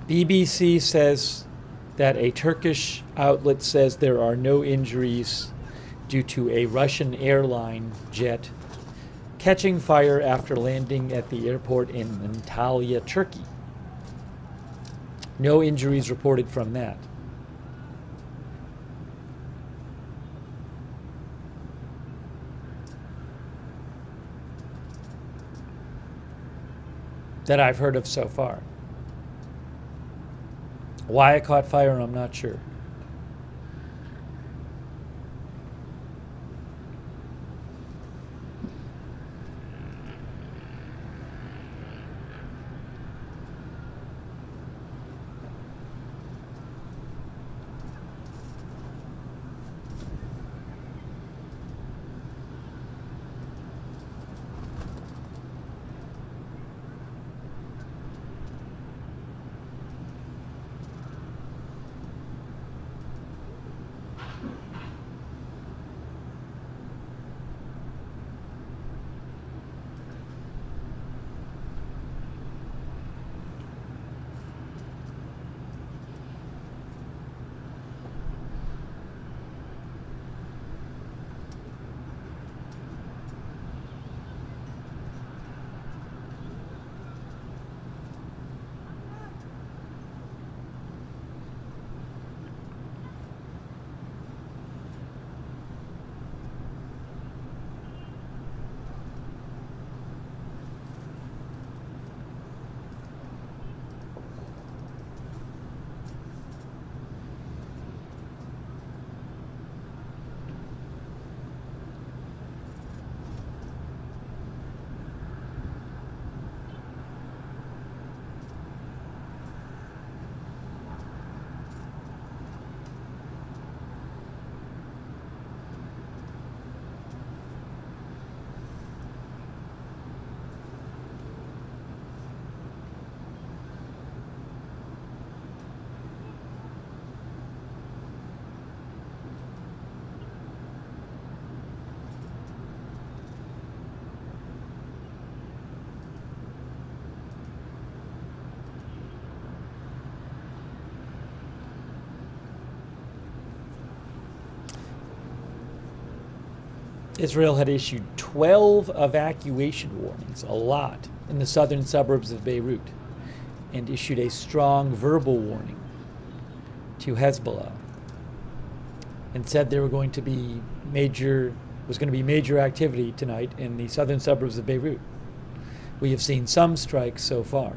BBC says that a Turkish outlet says there are no injuries due to a Russian airline jet catching fire after landing at the airport in Antalya, Turkey. No injuries reported from that. That I've heard of so far. Why it caught fire, I'm not sure. Israel had issued 12 evacuation warnings, a lot, in the southern suburbs of Beirut, and issued a strong verbal warning to Hezbollah, and said there was going to be major activity tonight in the southern suburbs of Beirut. We have seen some strikes so far.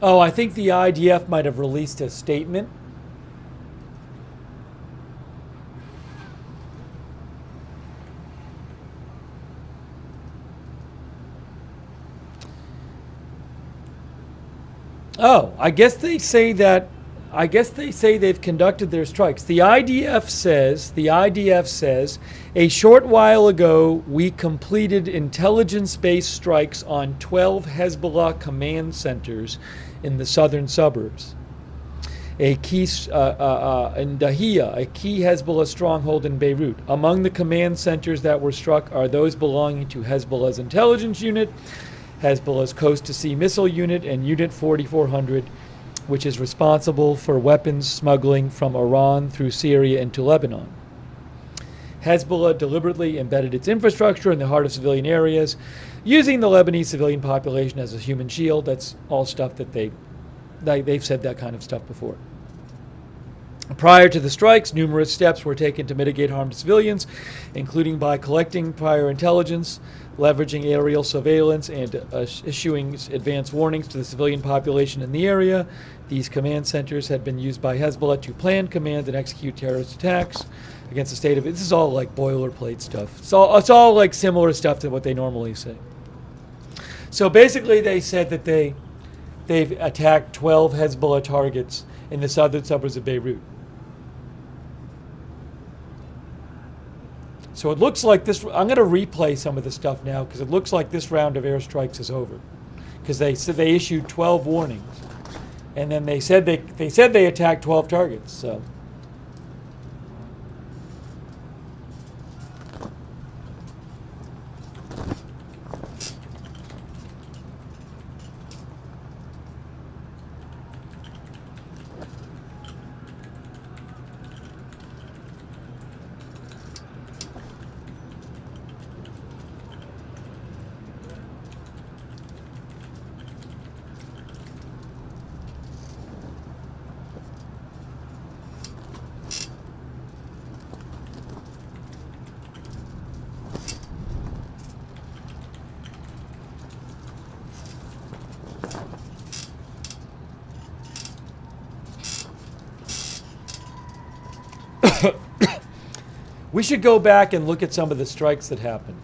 Oh, I think the IDF might have released a statement. Oh, I guess they say they've conducted their strikes. The IDF says a short while ago we completed intelligence-based strikes on 12 Hezbollah command centers in the southern suburbs. In Dahia, a key Hezbollah stronghold in Beirut. Among the command centers that were struck are those belonging to Hezbollah's intelligence unit, Hezbollah's coast-to-sea missile unit, and Unit 4400, which is responsible for weapons smuggling from Iran through Syria into Lebanon. Hezbollah deliberately embedded its infrastructure in the heart of civilian areas, using the Lebanese civilian population as a human shield. That's all stuff that they've said that kind of stuff before. Prior to the strikes, numerous steps were taken to mitigate harm to civilians, including by collecting prior intelligence, leveraging aerial surveillance, and issuing advance warnings to the civilian population in the area. These command centers had been used by Hezbollah to plan, command, and execute terrorist attacks against the state of it. This is all like boilerplate stuff. It's all like similar stuff to what they normally say. So basically they said that they've attacked 12 Hezbollah targets in the southern suburbs of Beirut. So it looks like this. I'm going to replay some of the stuff now because it looks like this round of airstrikes is over. Because they said they issued 12 warnings, and then they said they attacked 12 targets. So. We should go back and look at some of the strikes that happened.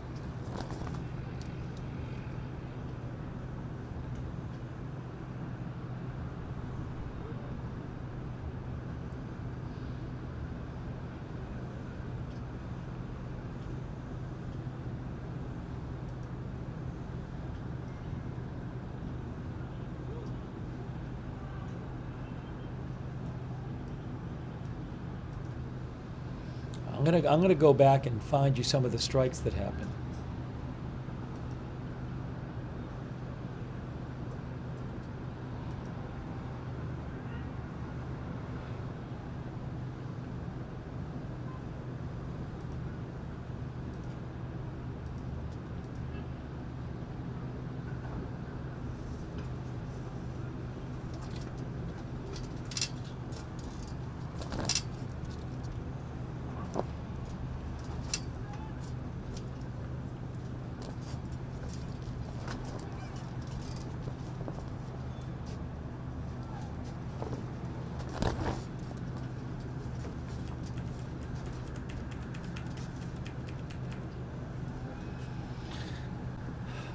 I'm gonna go back and find you some of the strikes that happened.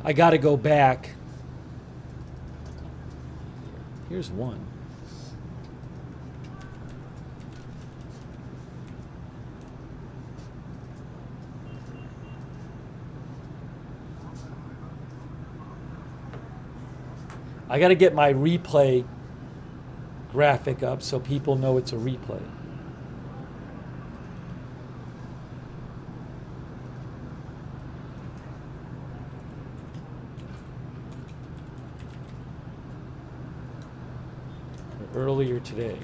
I got to go back. Here's one. I got to get my replay graphic up so people know it's a replay. Earlier today.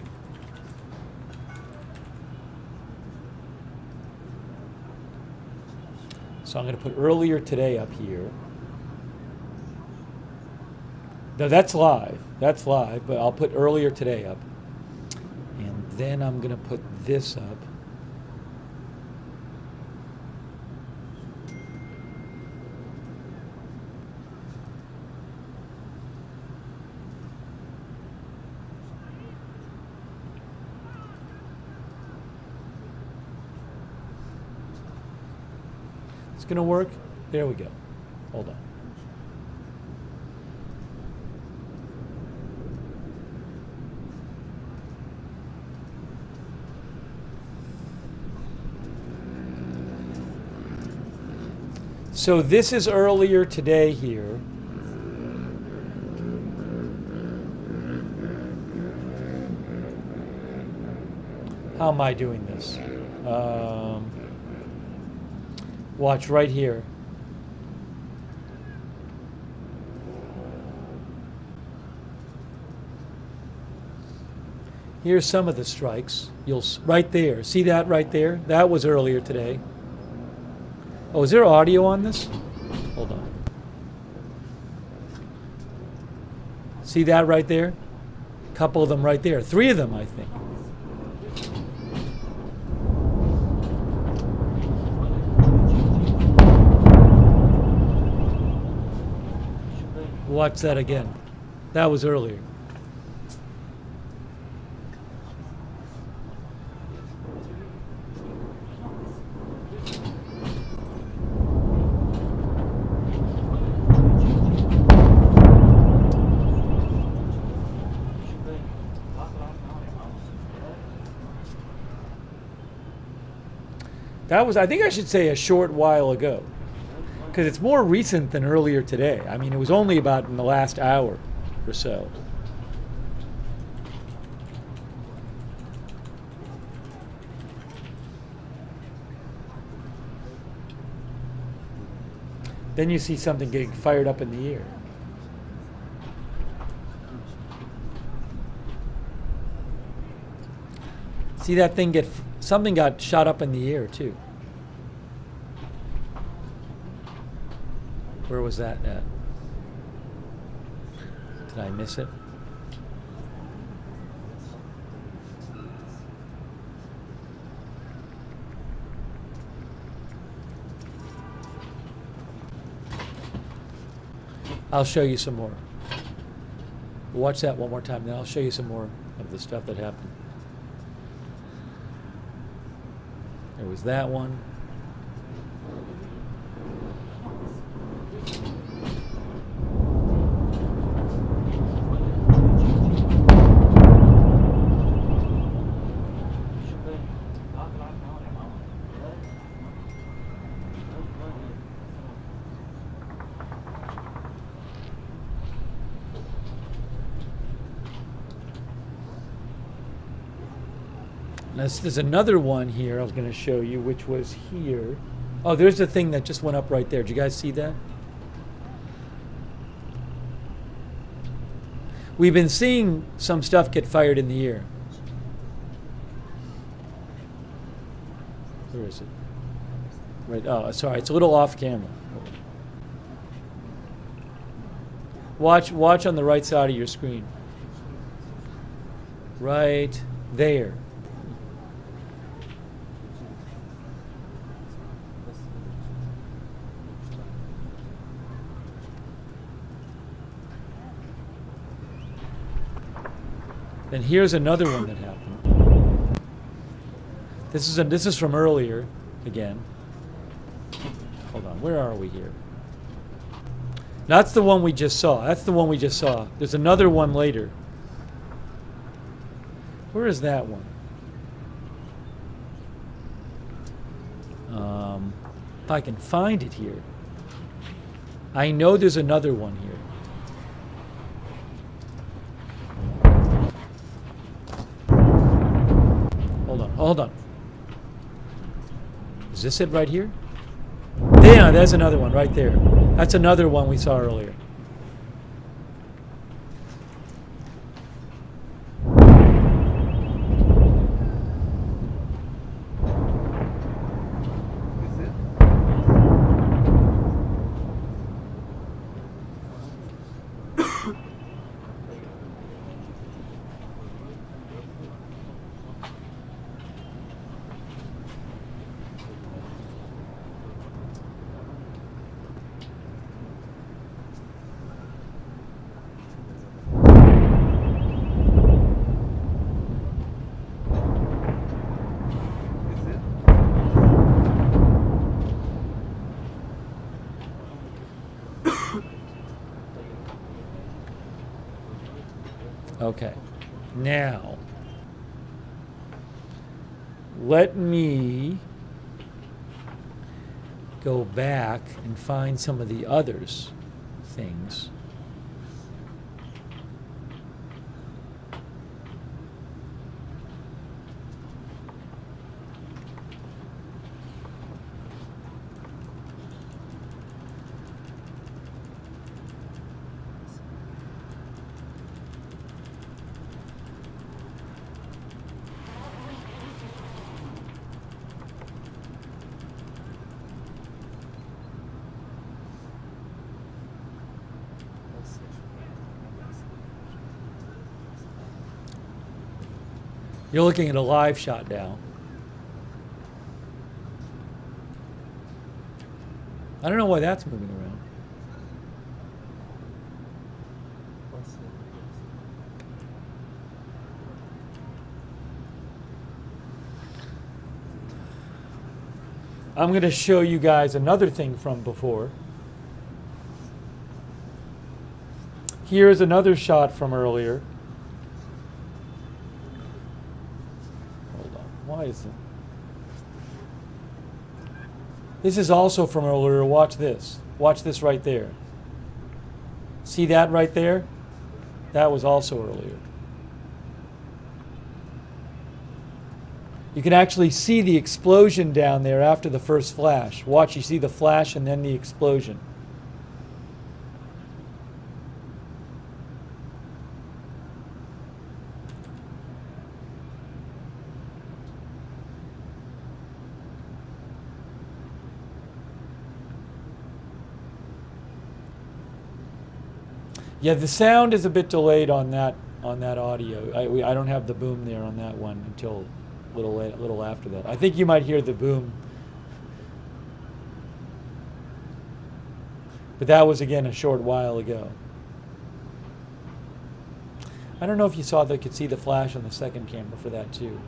So I'm going to put earlier today up here. No, that's live. That's live, but I'll put earlier today up. And then I'm going to put this up. Going to work? There we go. Hold on. So this is earlier today here. How am I doing this? Watch right here. Here's some of the strikes. Right there. See that right there? That was earlier today. Oh, is there audio on this? Hold on. See that right there? A couple of them right there. 3 of them, I think. Watch that again. That was earlier. That was, I think I should say, a short while ago. Because it's more recent than earlier today. I mean, it was only about in the last hour or so. Then you see something getting fired up in the air. See that thing something got shot up in the air too. Where was that at? Did I miss it? I'll show you some more. Watch that one more time, then I'll show you some more of the stuff that happened. There was that one. Now, there's another one here I was going to show you, which was here. Oh, there's the thing that just went up right there. Did you guys see that? We've been seeing some stuff get fired in the air. Where is it? Right. Oh, sorry. It's a little off camera. Watch on the right side of your screen. Right there. Then here's another one that happened. This is from earlier, again. Hold on, where are we here? That's the one we just saw. That's the one we just saw. There's another one later. Where is that one? If I can find it here. I know there's another one here. Hold on. Is this it right here? Yeah, there's another one right there. That's another one we saw earlier. Is it? Okay. Now, let me go back and find some of the others things. You're looking at a live shot now. I don't know why that's moving around. I'm going to show you guys another thing from before. Here's another shot from earlier. Why is it? This is also from earlier. Watch this. Watch this right there. See that right there? That was also earlier. You can actually see the explosion down there after the first flash. Watch, you see the flash and then the explosion. Yeah, the sound is a bit delayed on that audio. I don't have the boom there on that one until a little after that. I think you might hear the boom, but that was again a short while ago. I don't know if you could see the flash on the second camera for that too.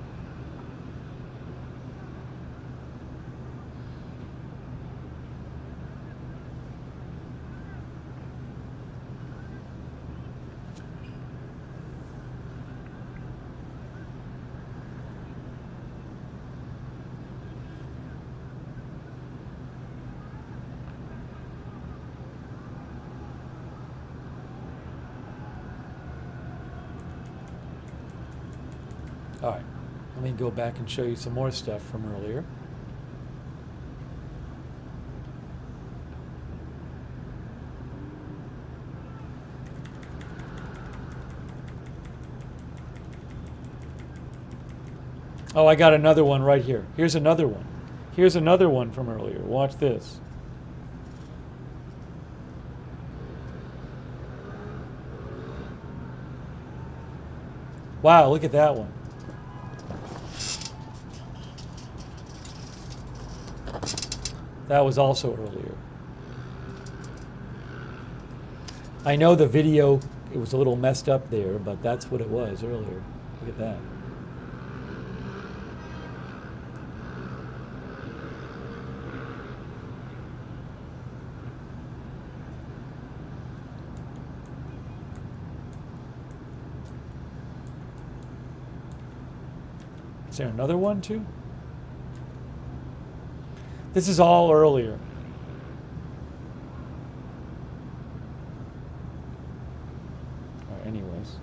All right, Let me go back and show you some more stuff from earlier. Oh, I got another one right here. Here's another one. Here's another one from earlier. Watch this. Wow, look at that one. That was also earlier. I know the video, it was a little messed up there, but that's what it was earlier. Look at that. Is there another one too? This is all earlier. All right, anyways.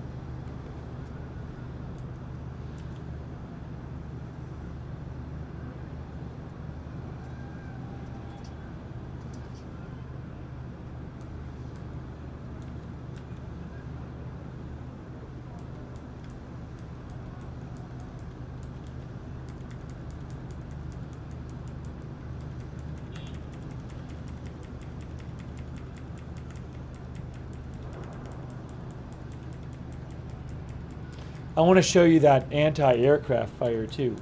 I want to show you that anti-aircraft fire too.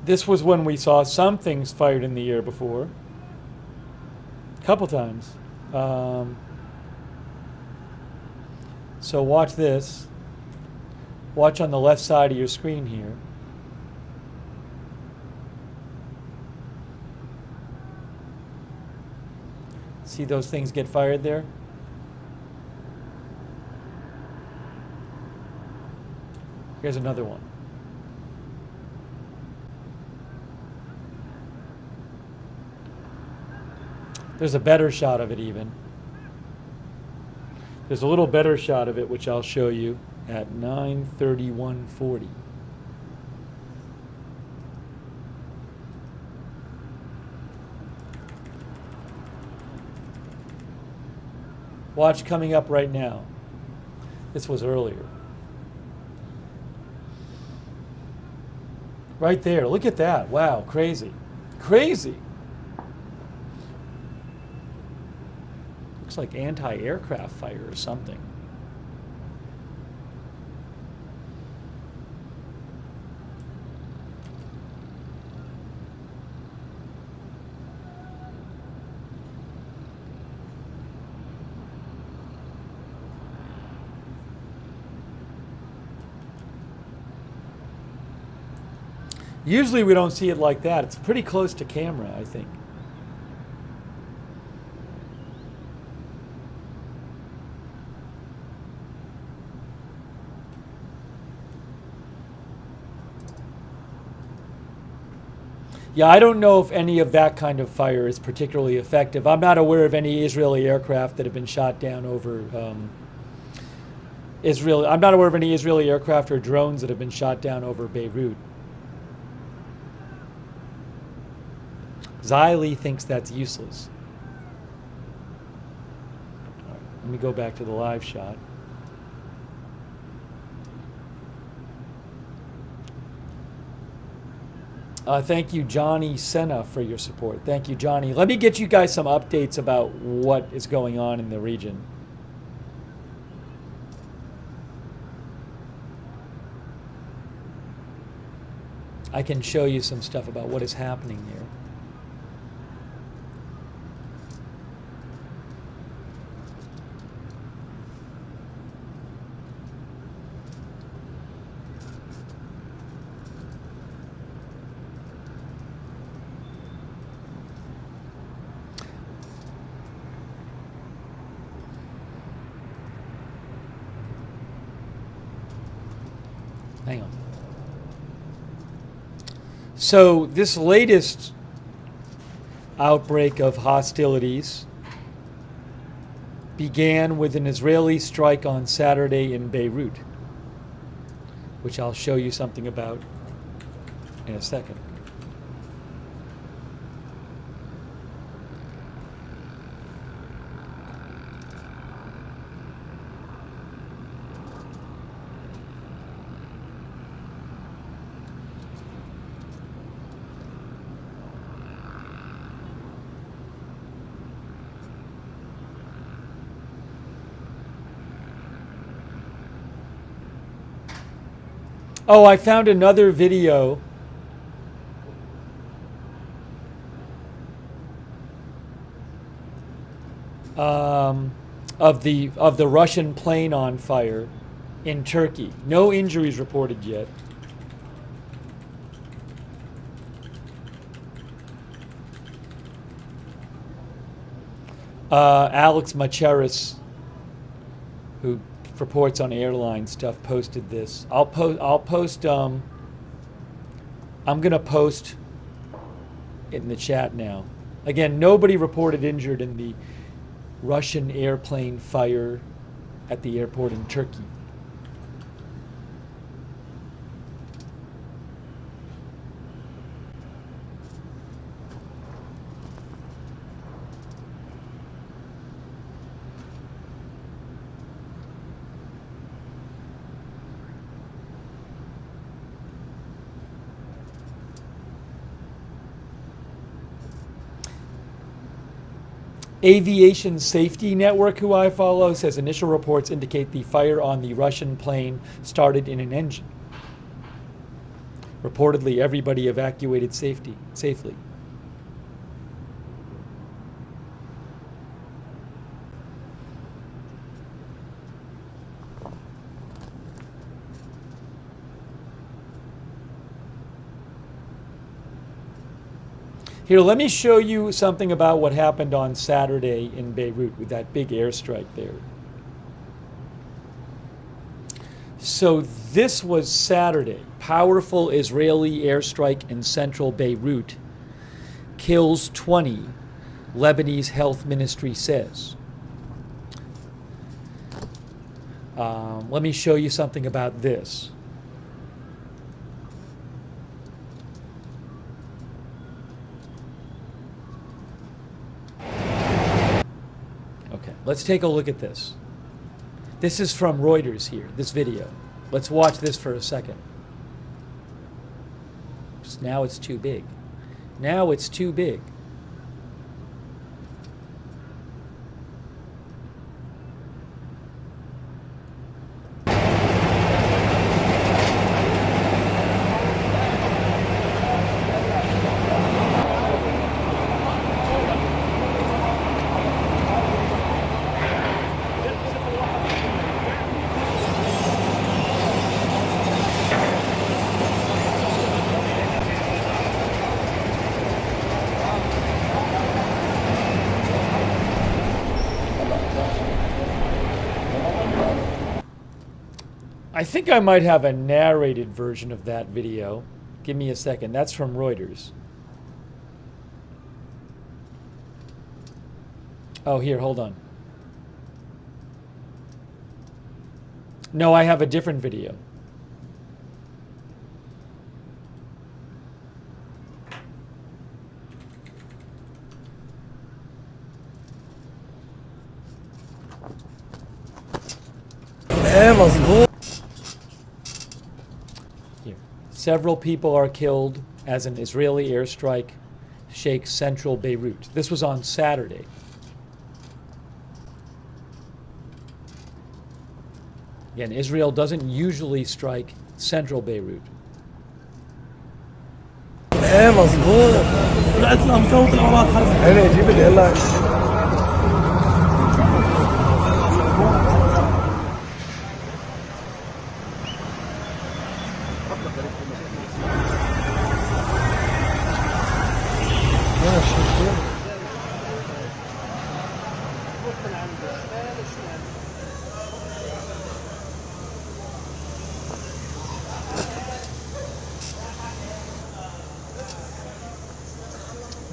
This was when we saw some things fired in the air before. A couple times. So watch this. Watch on the left side of your screen here. See those things get fired there? Here's another one. There's a better shot of it even. There's a little better shot of it, which I'll show you at 9:31:40. Watch coming up right now. This was earlier. Right there, look at that. Wow, crazy. Crazy. Looks like anti-aircraft fire or something. Usually we don't see it like that. It's pretty close to camera, I think. Yeah, I don't know if any of that kind of fire is particularly effective. I'm not aware of any Israeli aircraft that have been shot down over Israel. I'm not aware of any Israeli aircraft or drones that have been shot down over Beirut. Xylee thinks that's useless. All right, let me go back to the live shot. Thank you, Johnny Senna, for your support. Thank you, Johnny. Let me get you guys some updates about what is going on in the region. I can show you some stuff about what is happening there. So this latest outbreak of hostilities began with an Israeli strike on Saturday in Beirut, which I'll show you something about in a second. Oh, I found another video of the Russian plane on fire in Turkey. No injuries reported yet. Alex Macheris, who reports on airline stuff, posted this. I'm gonna post it in the chat now. Again, nobody reported injured in the Russian airplane fire at the airport in Turkey. Aviation Safety Network, who I follow, says initial reports indicate the fire on the Russian plane started in an engine. Reportedly, everybody evacuated safely. Here, let me show you something about what happened on Saturday in Beirut with that big airstrike there. So this was Saturday. Powerful Israeli airstrike in central Beirut kills 20, Lebanese health ministry says. Let me show you something about this. Let's take a look at this. This is from Reuters here, this video. Let's watch this for a second. Now it's too big. Now it's too big. I think I might have a narrated version of that video. Give me a second. That's from Reuters. Oh, here, hold on. No, I have a different video. Here. Several people are killed as an Israeli airstrike shakes central Beirut. This was on Saturday. Again, Israel doesn't usually strike central Beirut.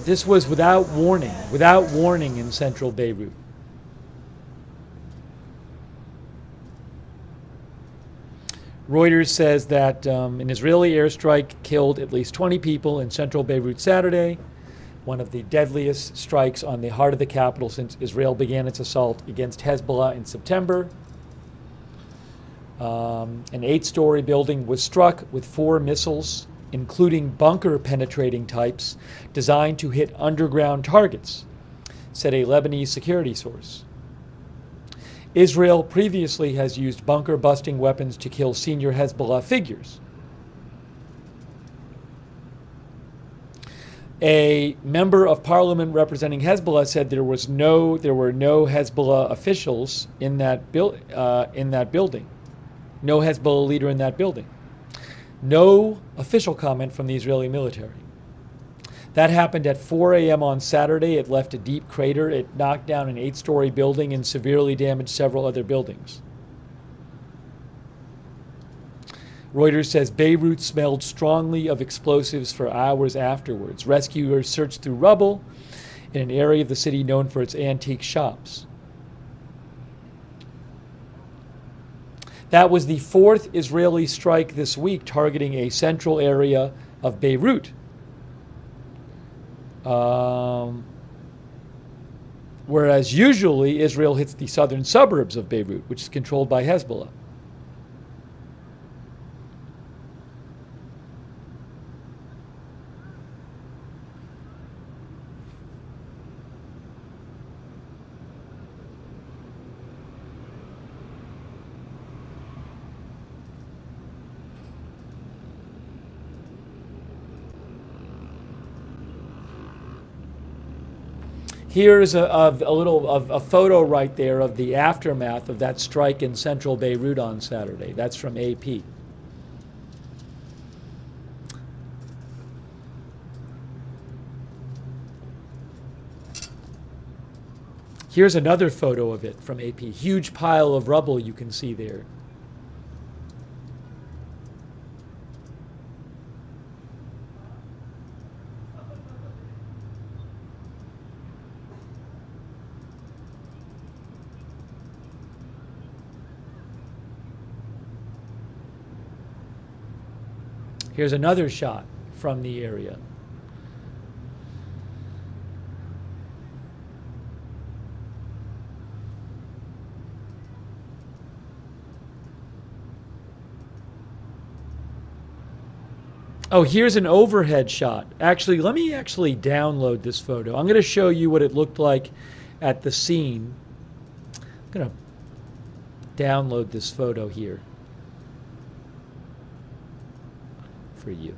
This was without warning in central Beirut. Reuters says that an Israeli airstrike killed at least 20 people in central Beirut Saturday, one of the deadliest strikes on the heart of the capital since Israel began its assault against Hezbollah in September. An 8-story building was struck with 4 missiles, including bunker-penetrating types designed to hit underground targets, said a Lebanese security source. Israel previously has used bunker-busting weapons to kill senior Hezbollah figures. A member of parliament representing Hezbollah said there were no Hezbollah officials in that building. No Hezbollah leader in that building. No official comment from the Israeli military. That happened at 4 a.m. on Saturday. It left a deep crater. It knocked down an 8-story building and severely damaged several other buildings. Reuters says Beirut smelled strongly of explosives for hours afterwards. Rescuers searched through rubble in an area of the city known for its antique shops. That was the 4th Israeli strike this week targeting a central area of Beirut. Whereas usually Israel hits the southern suburbs of Beirut, which is controlled by Hezbollah. Here's a photo right there of the aftermath of that strike in central Beirut on Saturday. That's from AP. Here's another photo of it from AP. Huge pile of rubble you can see there. Here's another shot from the area. Oh, here's an overhead shot. Actually, let me download this photo. I'm going to show you what it looked like at the scene. I'm going to download this photo here for you.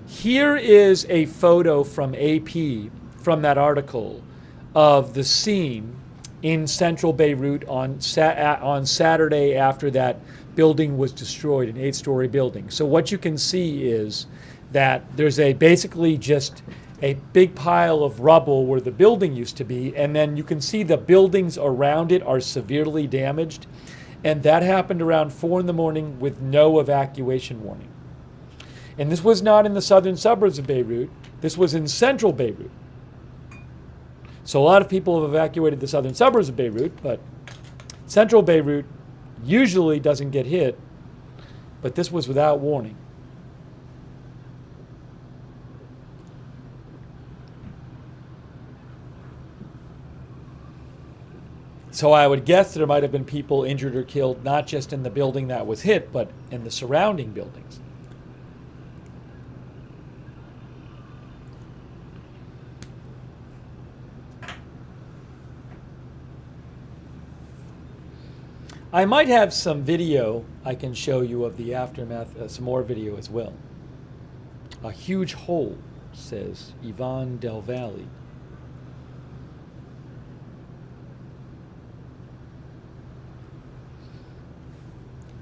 Here is a photo from AP, from that article, of the scene in central Beirut on Saturday after that building was destroyed, an 8-story building. So what you can see is that there's basically just a big pile of rubble where the building used to be, and then you can see the buildings around it are severely damaged. And that happened around 4 in the morning with no evacuation warning. And this was not in the southern suburbs of Beirut. This was in central Beirut. So a lot of people have evacuated the southern suburbs of Beirut, but central Beirut usually doesn't get hit, but this was without warning. So I would guess there might have been people injured or killed, not just in the building that was hit, but in the surrounding buildings. I might have some video I can show you of the aftermath, some more video as well. A huge hole, says Yvonne Del Valle.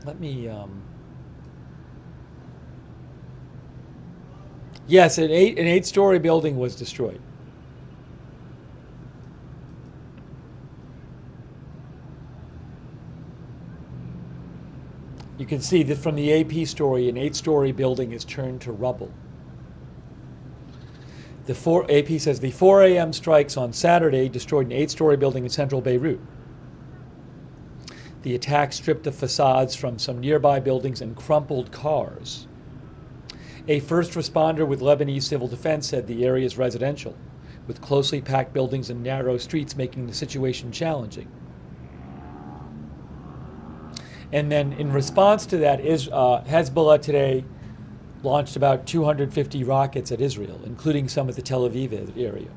Let me, yes, an eight-story building was destroyed. You can see that from the AP story, an 8-story building is turned to rubble. AP says the 4 a.m. strikes on Saturday destroyed an 8-story building in central Beirut. The attack stripped the facades from some nearby buildings and crumpled cars. A first responder with Lebanese civil defense said the area is residential, with closely packed buildings and narrow streets making the situation challenging. And then in response to that, Hezbollah today launched about 250 rockets at Israel, including some at the Tel Aviv area.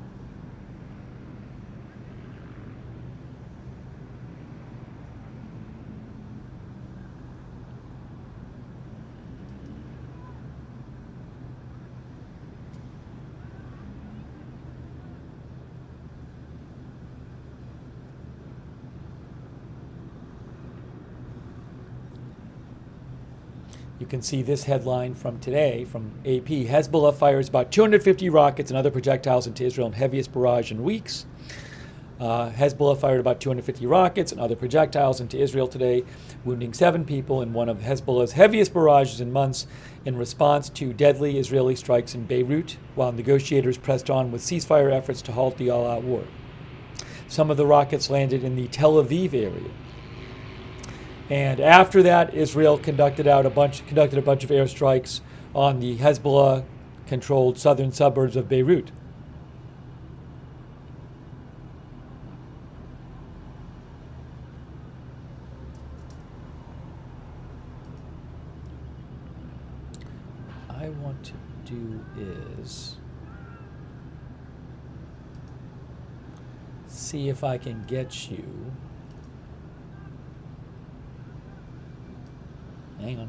You can see this headline from today from AP. Hezbollah fires about 250 rockets and other projectiles into Israel in heaviest barrage in weeks. Hezbollah fired about 250 rockets and other projectiles into Israel today, wounding 7 people in one of Hezbollah's heaviest barrages in months in response to deadly Israeli strikes in Beirut, while negotiators pressed on with ceasefire efforts to halt the all-out war. Some of the rockets landed in the Tel Aviv area. And after that, Israel conducted a bunch of airstrikes on the Hezbollah-controlled southern suburbs of Beirut. What I want to do is see if I can get you. Hang on.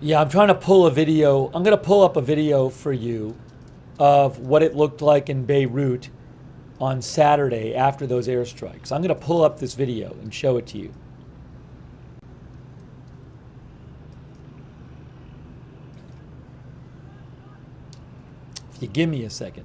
Yeah, I'm trying to pull a video. I'm going to pull up a video for you of what it looked like in Beirut on Saturday after those airstrikes. I'm going to pull up this video and show it to you. If you give me a second.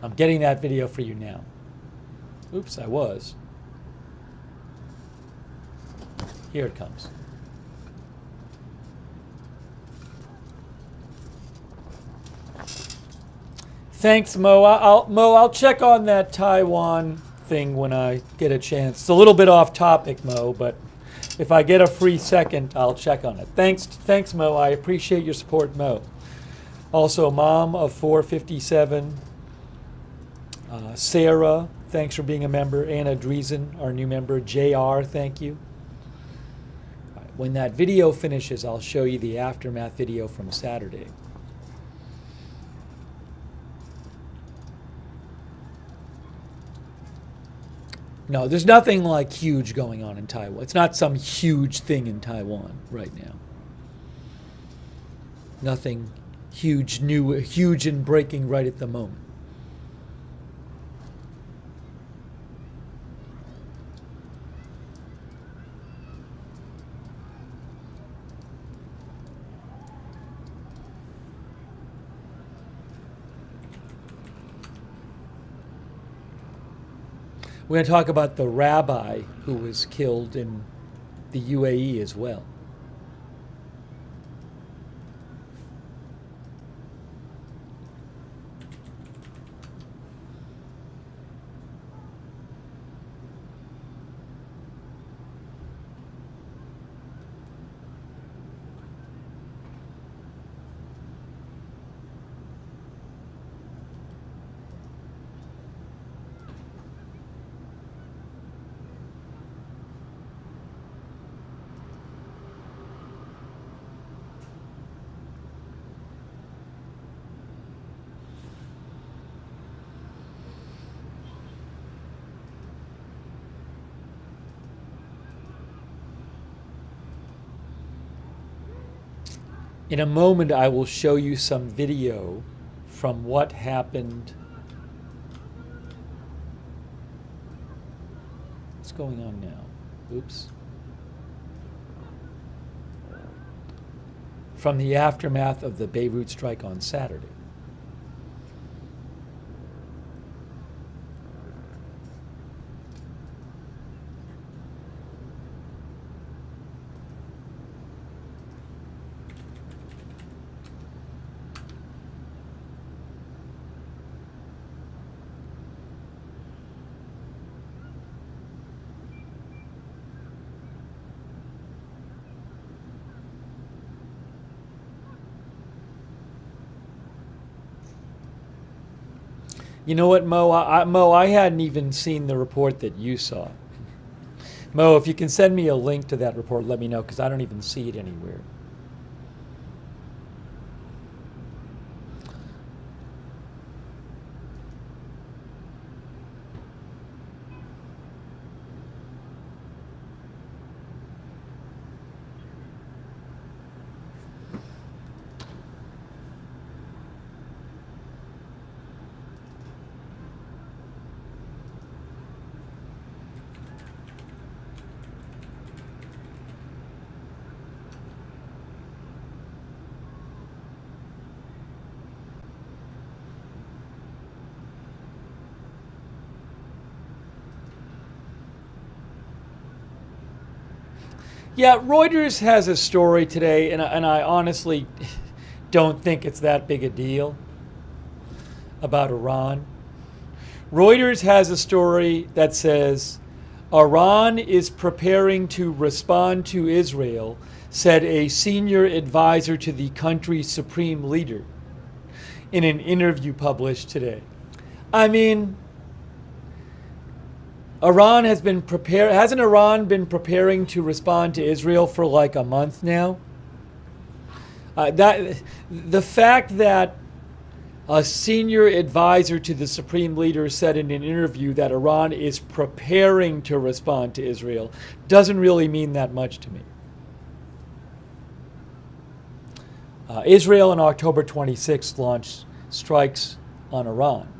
I'm getting that video for you now. Oops, I was. Here it comes. Thanks, Mo. I'll check on that Taiwan thing when I get a chance. It's a little bit off topic, Mo, but if I get a free second, I'll check on it. Thanks, Mo. I appreciate your support, Mo. Also, Mom of 457. Sarah, thanks for being a member. Anna Driesen, our new member. JR, thank you. When that video finishes, I'll show you the aftermath video from Saturday. No, there's nothing like huge going on in Taiwan. It's not some huge thing in Taiwan right now. Nothing huge, new, huge and breaking right at the moment. We're going to talk about the rabbi who was killed in the UAE as well. In a moment, I will show you some video from what happened. What's going on now? Oops. From the aftermath of the Beirut strike on Saturday. You know what, Mo? I hadn't even seen the report that you saw. Mo, if you can send me a link to that report, let me know, because I don't even see it anywhere. Yeah, Reuters has a story today, and I honestly don't think it's that big a deal about Iran. Reuters has a story that says Iran is preparing to respond to Israel, said a senior advisor to the country's supreme leader in an interview published today. I mean, hasn't Iran been preparing to respond to Israel for like a month now? The fact that a senior advisor to the supreme leader said in an interview that Iran is preparing to respond to Israel doesn't really mean that much to me. Israel on October 26th launched strikes on Iran.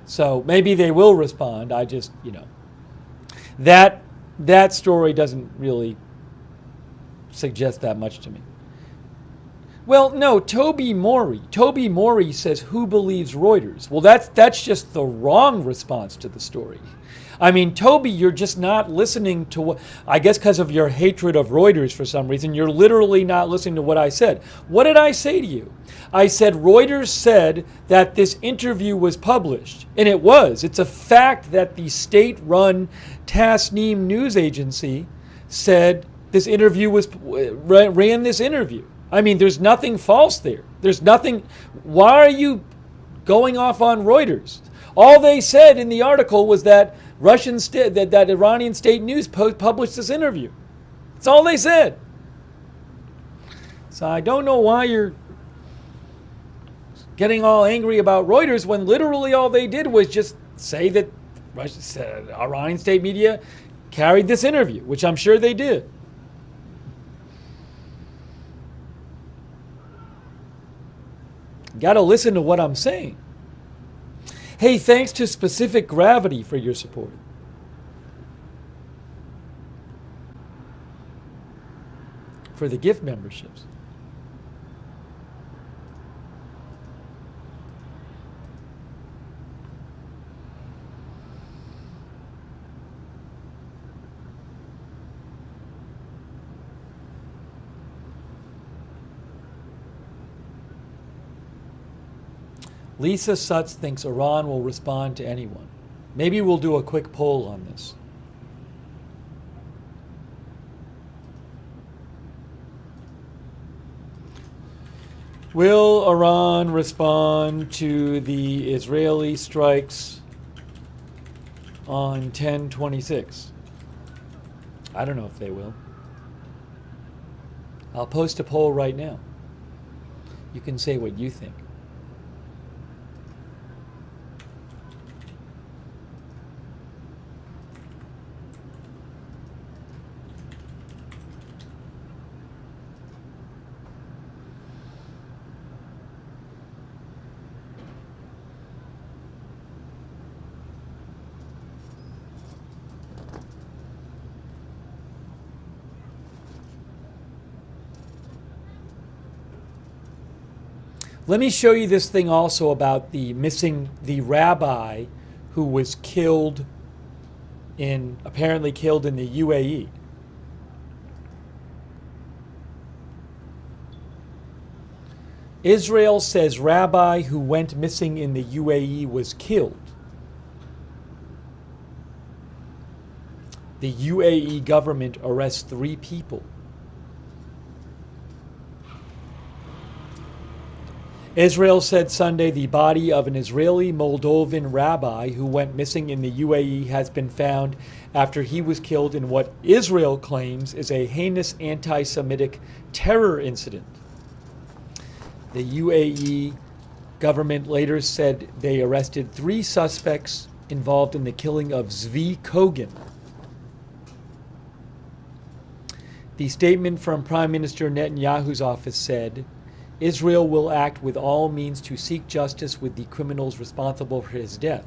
So maybe they will respond. I just, that story doesn't really suggest that much to me. Well, no, Toby Morey says, who believes Reuters? Well, that's just the wrong response to the story. I mean, Toby, you're just not listening to what, I guess because of your hatred of Reuters for some reason, you're literally not listening to what I said. What did I say to you? I said Reuters said that this interview was published, and it was. It's a fact that the state-run Tasnim news agency said this interview ran this interview. I mean, there's nothing false there. There's nothing. Why are you going off on Reuters? All they said in the article was that that Iranian state news published this interview. That's all they said. So I don't know why you're getting all angry about Reuters when literally all they did was just say that Iranian state media carried this interview, which I'm sure they did. Got to listen to what I'm saying. Hey, thanks to Specific Gravity for your support. For the gift memberships. Lisa Sutz thinks Iran will respond to anyone. Maybe we'll do a quick poll on this. Will Iran respond to the Israeli strikes on 10/26? I don't know if they will. I'll post a poll right now. You can say what you think. Let me show you this thing also about the rabbi who was apparently killed in the UAE. Israel says rabbi who went missing in the UAE was killed. The UAE government arrests 3 people. Israel said Sunday the body of an Israeli Moldovan rabbi who went missing in the UAE has been found after he was killed in what Israel claims is a heinous anti-Semitic terror incident. The UAE government later said they arrested 3 suspects involved in the killing of Zvi Kogan. The statement from Prime Minister Netanyahu's office said, Israel will act with all means to seek justice with the criminals responsible for his death.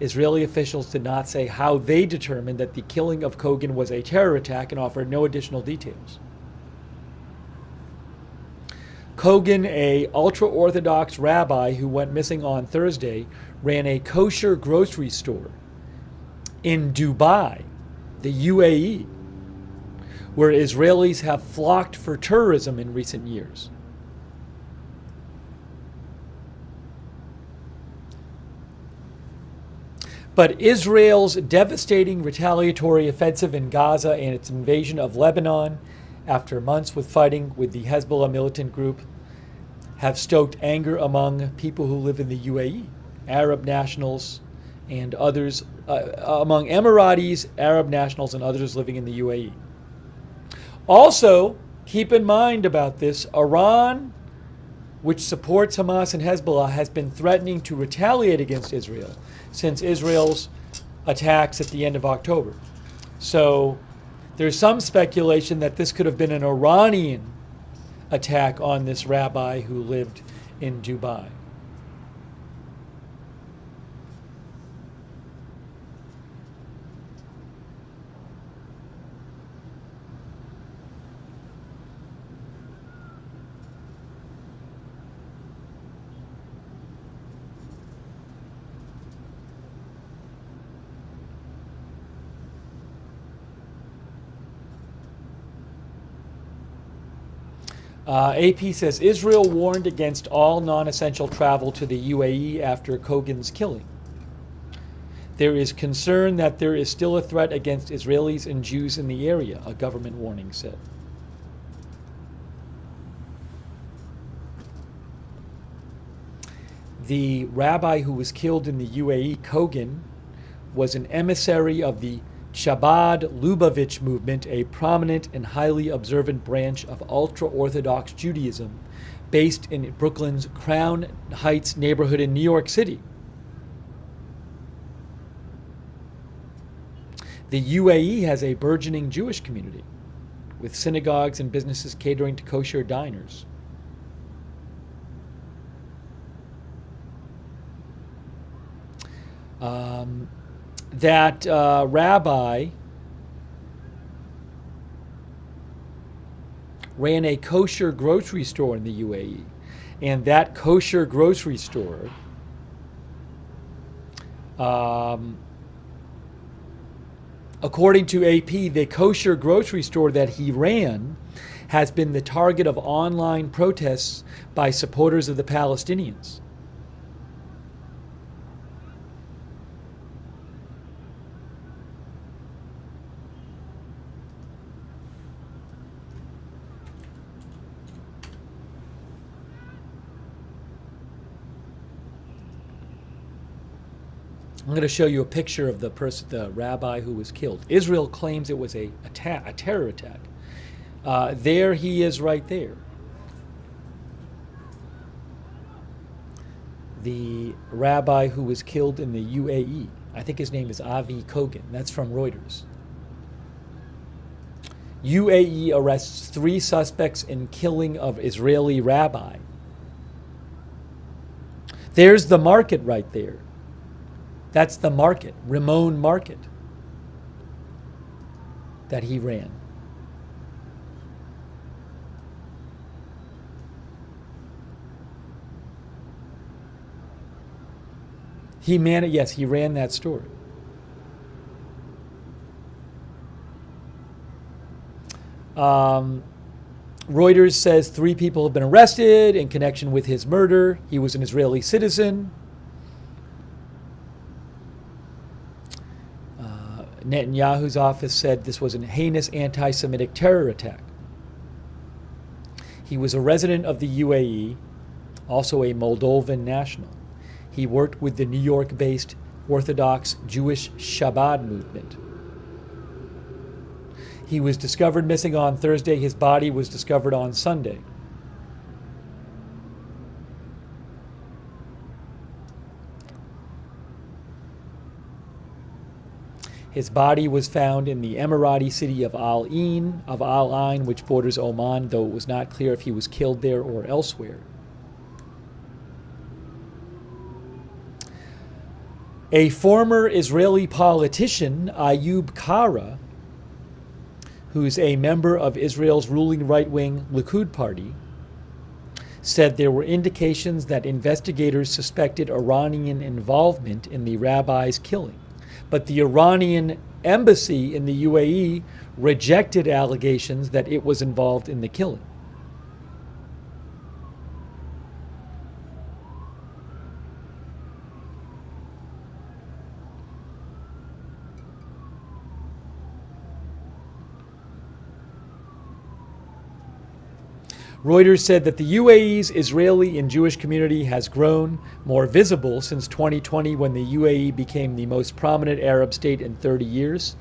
Israeli officials did not say how they determined that the killing of Kogan was a terror attack and offered no additional details. Kogan, a ultra-Orthodox rabbi who went missing on Thursday, ran a kosher grocery store in Dubai, the UAE, where Israelis have flocked for tourism in recent years. But Israel's devastating retaliatory offensive in Gaza and its invasion of Lebanon, after months with fighting with the Hezbollah militant group, have stoked anger among people who live in the UAE, Arab nationals and others, among Emiratis, Arab nationals, and others living in the UAE. Also, keep in mind about this, Iran, which supports Hamas and Hezbollah, has been threatening to retaliate against Israel since Israel's attacks at the end of October. So there's some speculation that this could have been an Iranian attack on this rabbi who lived in Dubai. AP says Israel warned against all non-essential travel to the UAE after Kogan's killing. There is concern that there is still a threat against Israelis and Jews in the area, a government warning said. The rabbi who was killed in the UAE, Kogan, was an emissary of the Chabad Lubavitch movement, a prominent and highly observant branch of ultra-Orthodox Judaism based in Brooklyn's Crown Heights neighborhood in New York City. The UAE has a burgeoning Jewish community, with synagogues and businesses catering to kosher diners. That rabbi ran a kosher grocery store in the UAE, and that kosher grocery store according to AP, the kosher grocery store that he ran has been the target of online protests by supporters of the Palestinians. I'm going to show you a picture of the rabbi who was killed. Israel claims it was a terror attack. There he is right there. The rabbi who was killed in the UAE. I think his name is Avi Kogan. That's from Reuters. UAE arrests 3 suspects in killing of Israeli rabbi. There's the market right there. That's the market, Ramon Market, that he ran. He ran that store. Reuters says 3 people have been arrested in connection with his murder. He was an Israeli citizen. Netanyahu's office said this was a heinous anti-Semitic terror attack. He was a resident of the UAE, also a Moldovan national. He worked with the New York-based Orthodox Jewish Chabad movement. He was discovered missing on Thursday. His body was discovered on Sunday. His body was found in the Emirati city of Al Ain, which borders Oman, though it was not clear if he was killed there or elsewhere. A former Israeli politician, Ayub Kara, who's a member of Israel's ruling right-wing Likud party, said there were indications that investigators suspected Iranian involvement in the rabbi's killing. But the Iranian embassy in the UAE rejected allegations that it was involved in the killing. Reuters said that the UAE's Israeli and Jewish community has grown more visible since 2020, when the UAE became the most prominent Arab state in 30 years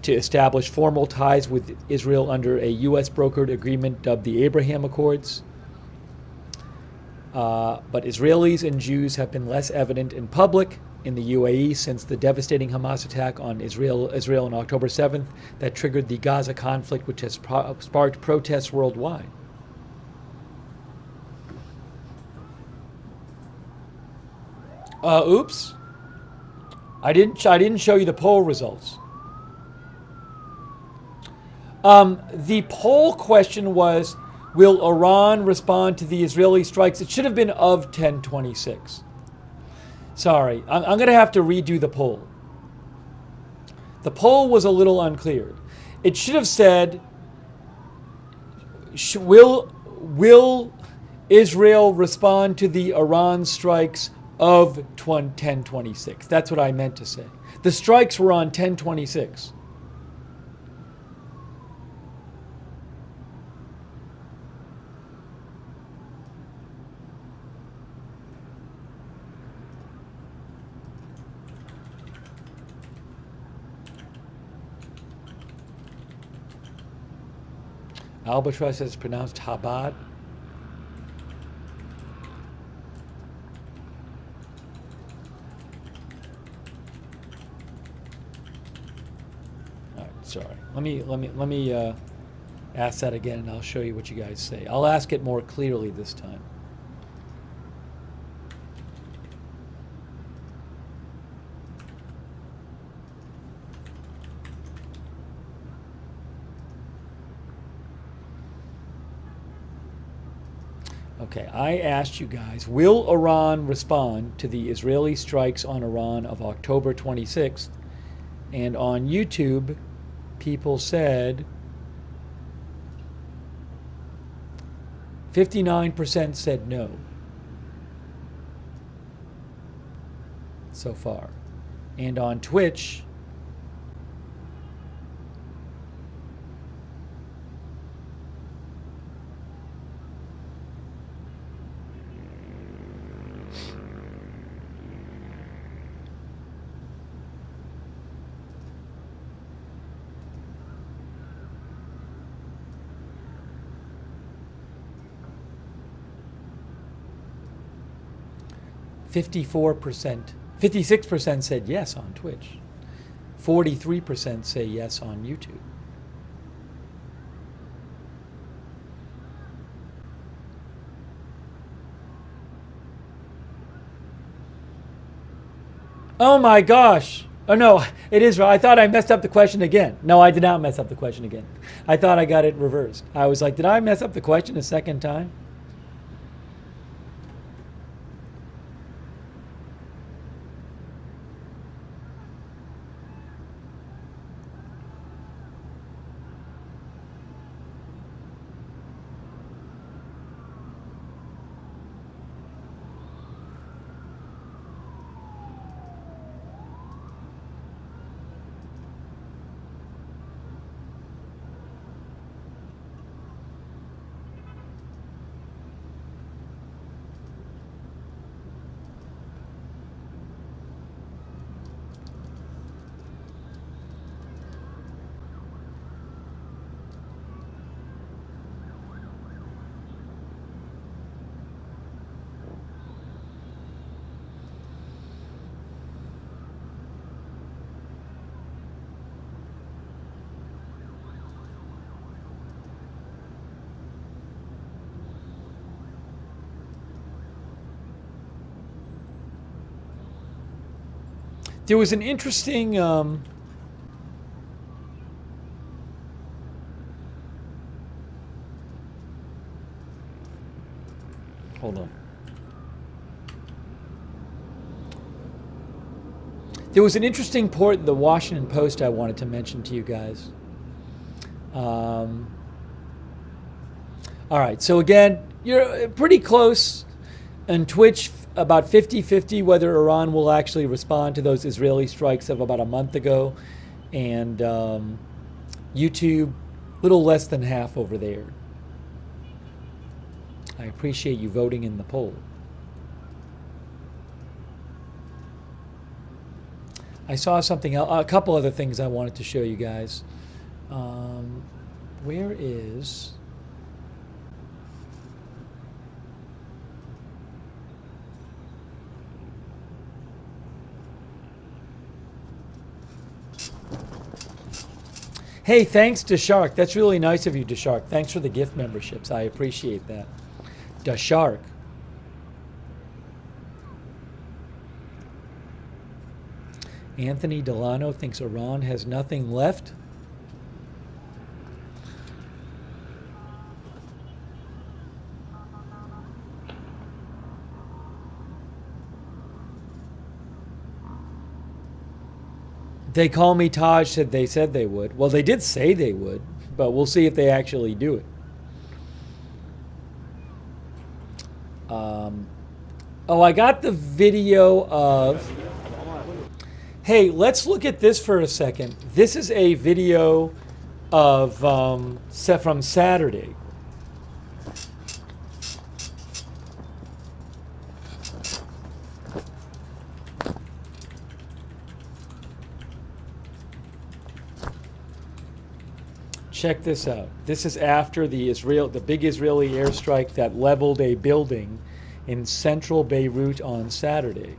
to establish formal ties with Israel under a U.S.-brokered agreement dubbed the Abraham Accords. But Israelis and Jews have been less evident in public in the UAE since the devastating Hamas attack on Israel on October 7th that triggered the Gaza conflict, which has sparked protests worldwide. Oops. I didn't show you the poll results. The poll question was, will Iran respond to the Israeli strikes? It should have been of 1026. Sorry, I'm going to have to redo the poll. The poll was a little unclear. It should have said, will Israel respond to the Iran strikes of 1026. That's what I meant to say. The strikes were on 1026. Albatross is pronounced Chabad. All right, sorry. Let me ask that again, and I'll show you what you guys say. I'll ask it more clearly this time. Okay, I asked you guys, will Iran respond to the Israeli strikes on Iran of October 26th? And on YouTube, people said 59% said no so far. And on Twitch, %, 56% said yes on Twitch. 43% say yes on YouTube. Oh my gosh. Oh no, it is right. I thought I messed up the question again. No, I did not mess up the question again. I thought I got it reversed. I was like, did I mess up the question a second time? There was an interesting hold on. There was an interesting report in the Washington Post I wanted to mention to you guys. All right, so again, you're pretty close on Twitch, about 50-50 whether Iran will actually respond to those Israeli strikes of about a month ago, and YouTube, a little less than half over there. I appreciate you voting in the poll. I saw something else, a couple other things I wanted to show you guys. Where is... Hey, thanks, Deshark. That's really nice of you, Deshark. Thanks for the gift memberships. I appreciate that. Deshark. Anthony Delano thinks Iran has nothing left. They call me Taj, said they said they would. Well, they did say they would, but we'll see if they actually do it. Oh, I got the video of... Hey, let's look at this for a second. This is a video of from Saturday. check this out. This is after the big Israeli airstrike that leveled a building in central Beirut on Saturday.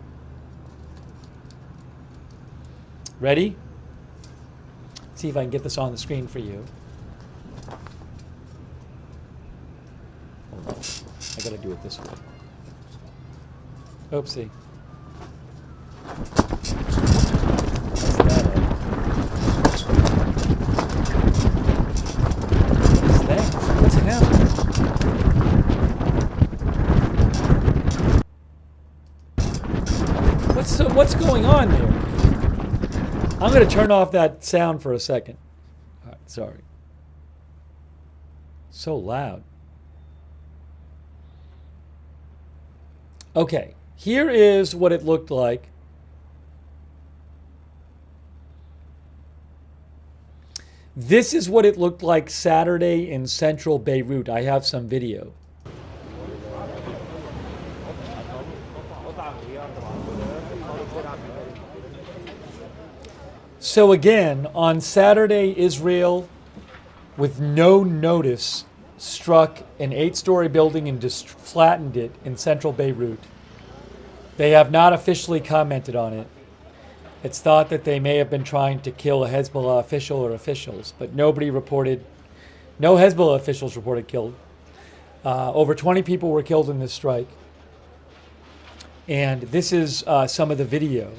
Ready? See if I can get this on the screen for you. Hold on. I gotta do it this way. Oopsie. What's happening? What's going on there? I'm going to turn off that sound for a second. All right, sorry. So loud. Okay, here is what it looked like. This is what it looked like Saturday in central Beirut. I have some video. So again, on Saturday, Israel, with no notice, struck an 8-story building and just flattened it in central Beirut. They have not officially commented on it. It's thought that they may have been trying to kill a Hezbollah official or officials, but no Hezbollah officials reported killed. Over 20 people were killed in this strike. And this is some of the video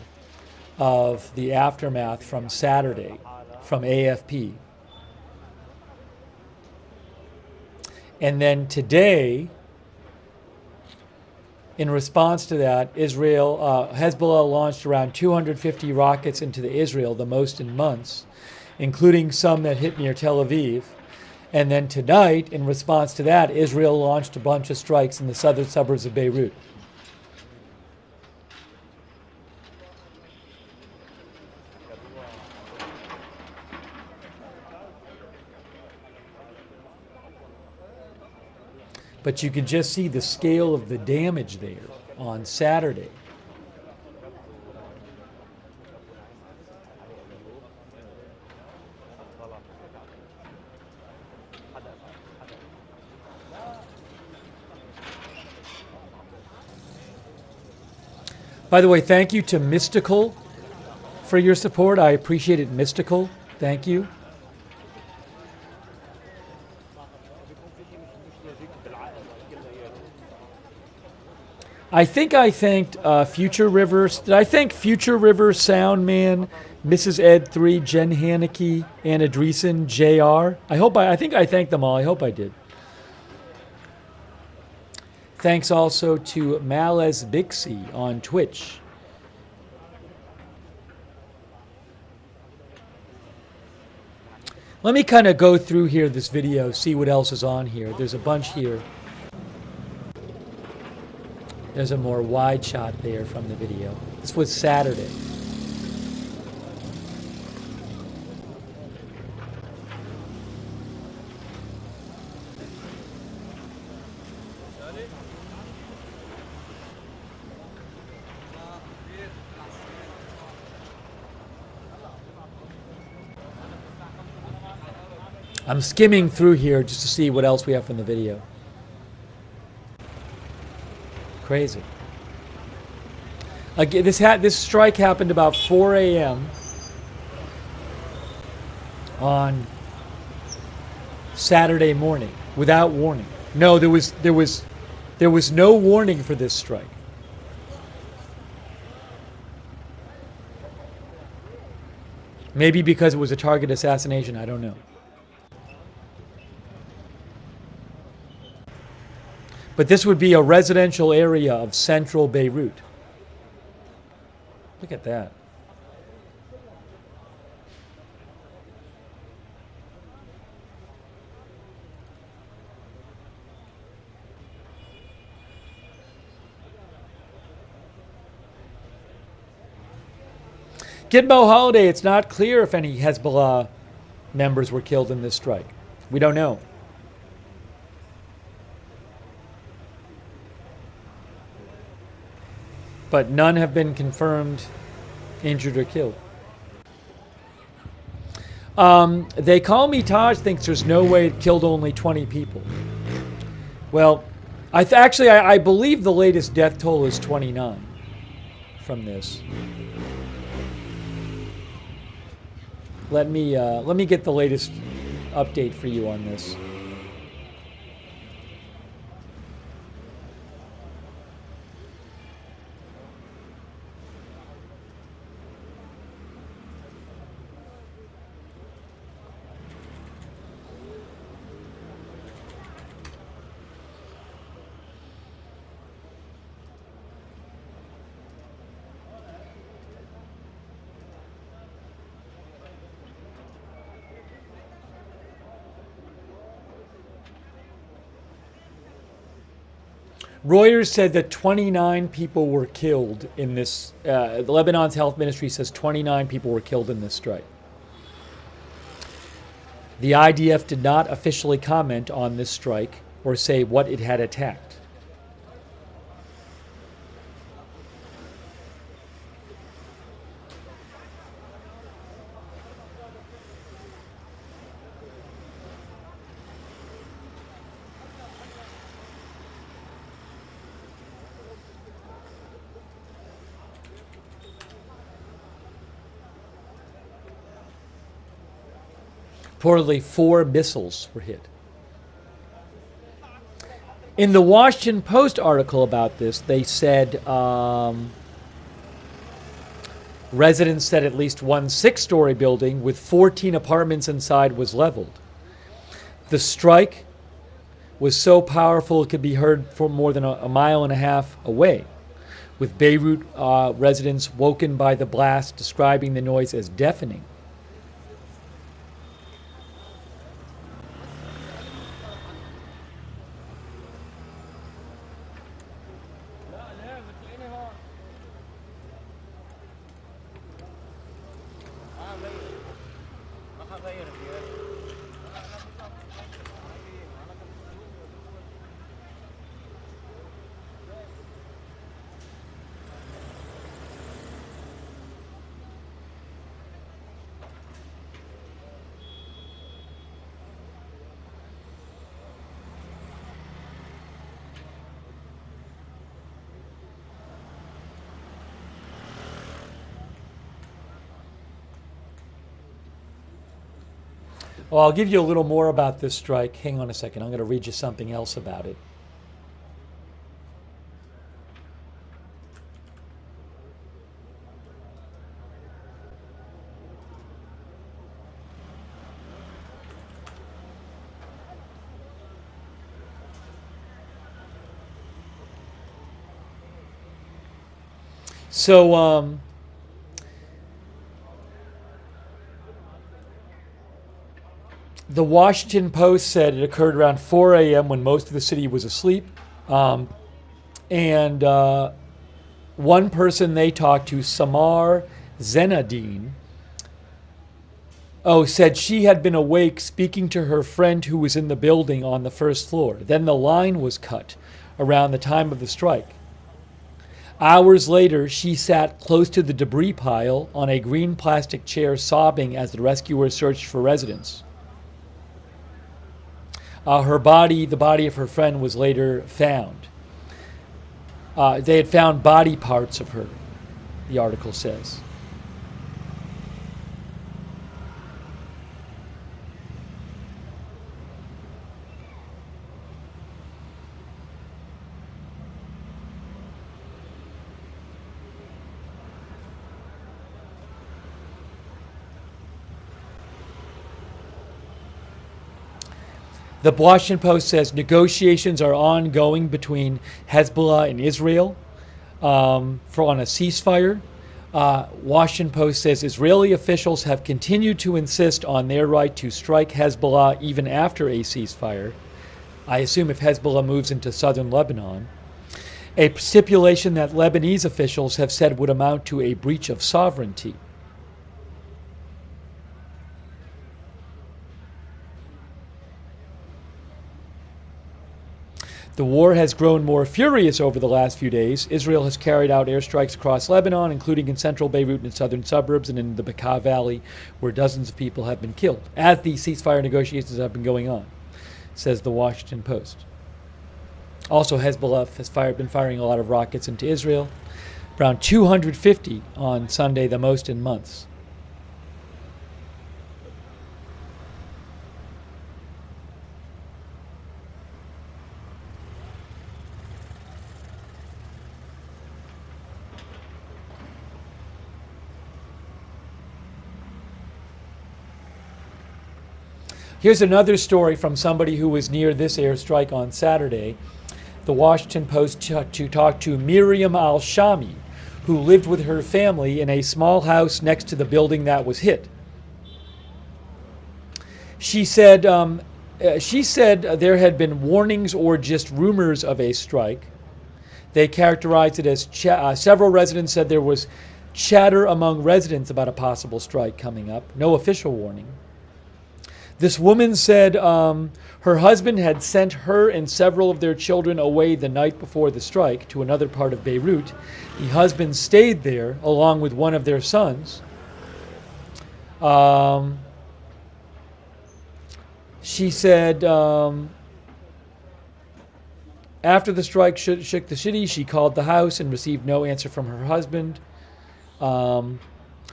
of the aftermath from Saturday from AFP. And then today, in response to that, Hezbollah launched around 250 rockets into Israel, the most in months, including some that hit near Tel Aviv. And then tonight, in response to that, Israel launched a bunch of strikes in the southern suburbs of Beirut. But you can just see the scale of the damage there on Saturday. By the way, thank you to Mystical for your support. I appreciate it, Mystical. Thank you. I think I thanked Future Rivers. Did I thank Future River, Soundman, Mrs. Ed 3, Jen Haneke, Anna Dreesen, JR? I think I thanked them all. I hope I did. Thanks also to Malez Bixie on Twitch. Let me kind of go through here this video, see what else is on here. There's a bunch here. There's a more wide shot there from the video. This was Saturday. I'm skimming through here just to see what else we have from the video. Crazy. Again, this strike happened about 4 a.m. on Saturday morning without warning. No, there was no warning for this strike. Maybe because it was a target assassination, I don't know. But this would be a residential area of central Beirut. Look at that. Gitmo Holiday, it's not clear if any Hezbollah members were killed in this strike. We don't know. But none have been confirmed injured or killed. They call me Taj thinks there's no way it killed only 20 people. Well, I believe the latest death toll is 29 from this. Let me get the latest update for you on this. Reuters said that 29 people were killed in this. Lebanon's health ministry says 29 people were killed in this strike. The IDF did not officially comment on this strike or say what it had attacked. Reportedly, 4 missiles were hit. In the Washington Post article about this, they said residents said at least one 6-story building with 14 apartments inside was leveled. The strike was so powerful it could be heard for more than a mile and a half away, with Beirut residents woken by the blast, describing the noise as deafening. Well, I'll give you a little more about this strike. Hang on a second. I'm going to read you something else about it. So, the Washington Post said it occurred around 4 a.m. when most of the city was asleep. And one person they talked to, Samar Zenadine, said she had been awake speaking to her friend who was in the building on the first floor. Then the line was cut around the time of the strike. Hours later, she sat close to the debris pile on a green plastic chair, sobbing as the rescuers searched for residents. Her body, the body of her friend, was later found. They had found body parts of her, the article says. The Washington Post says negotiations are ongoing between Hezbollah and Israel on a ceasefire. Washington Post says Israeli officials have continued to insist on their right to strike Hezbollah even after a ceasefire. I assume if Hezbollah moves into southern Lebanon. A stipulation that Lebanese officials have said would amount to a breach of sovereignty. The war has grown more furious over the last few days. Israel has carried out airstrikes across Lebanon, including in central Beirut and southern suburbs and in the Bekaa Valley, where dozens of people have been killed, as the ceasefire negotiations have been going on, says the Washington Post. Also, Hezbollah has been firing a lot of rockets into Israel, around 250 on Sunday, the most in months. Here's another story from somebody who was near this airstrike on Saturday. The Washington Post to talk to Miriam al-Shami, who lived with her family in a small house next to the building that was hit. She said there had been warnings or just rumors of a strike. They characterized it as several residents said there was chatter among residents about a possible strike coming up. No official warning. This woman said her husband had sent her and several of their children away the night before the strike to another part of Beirut. The husband stayed there along with one of their sons. She said after the strike shook the city, she called the house and received no answer from her husband.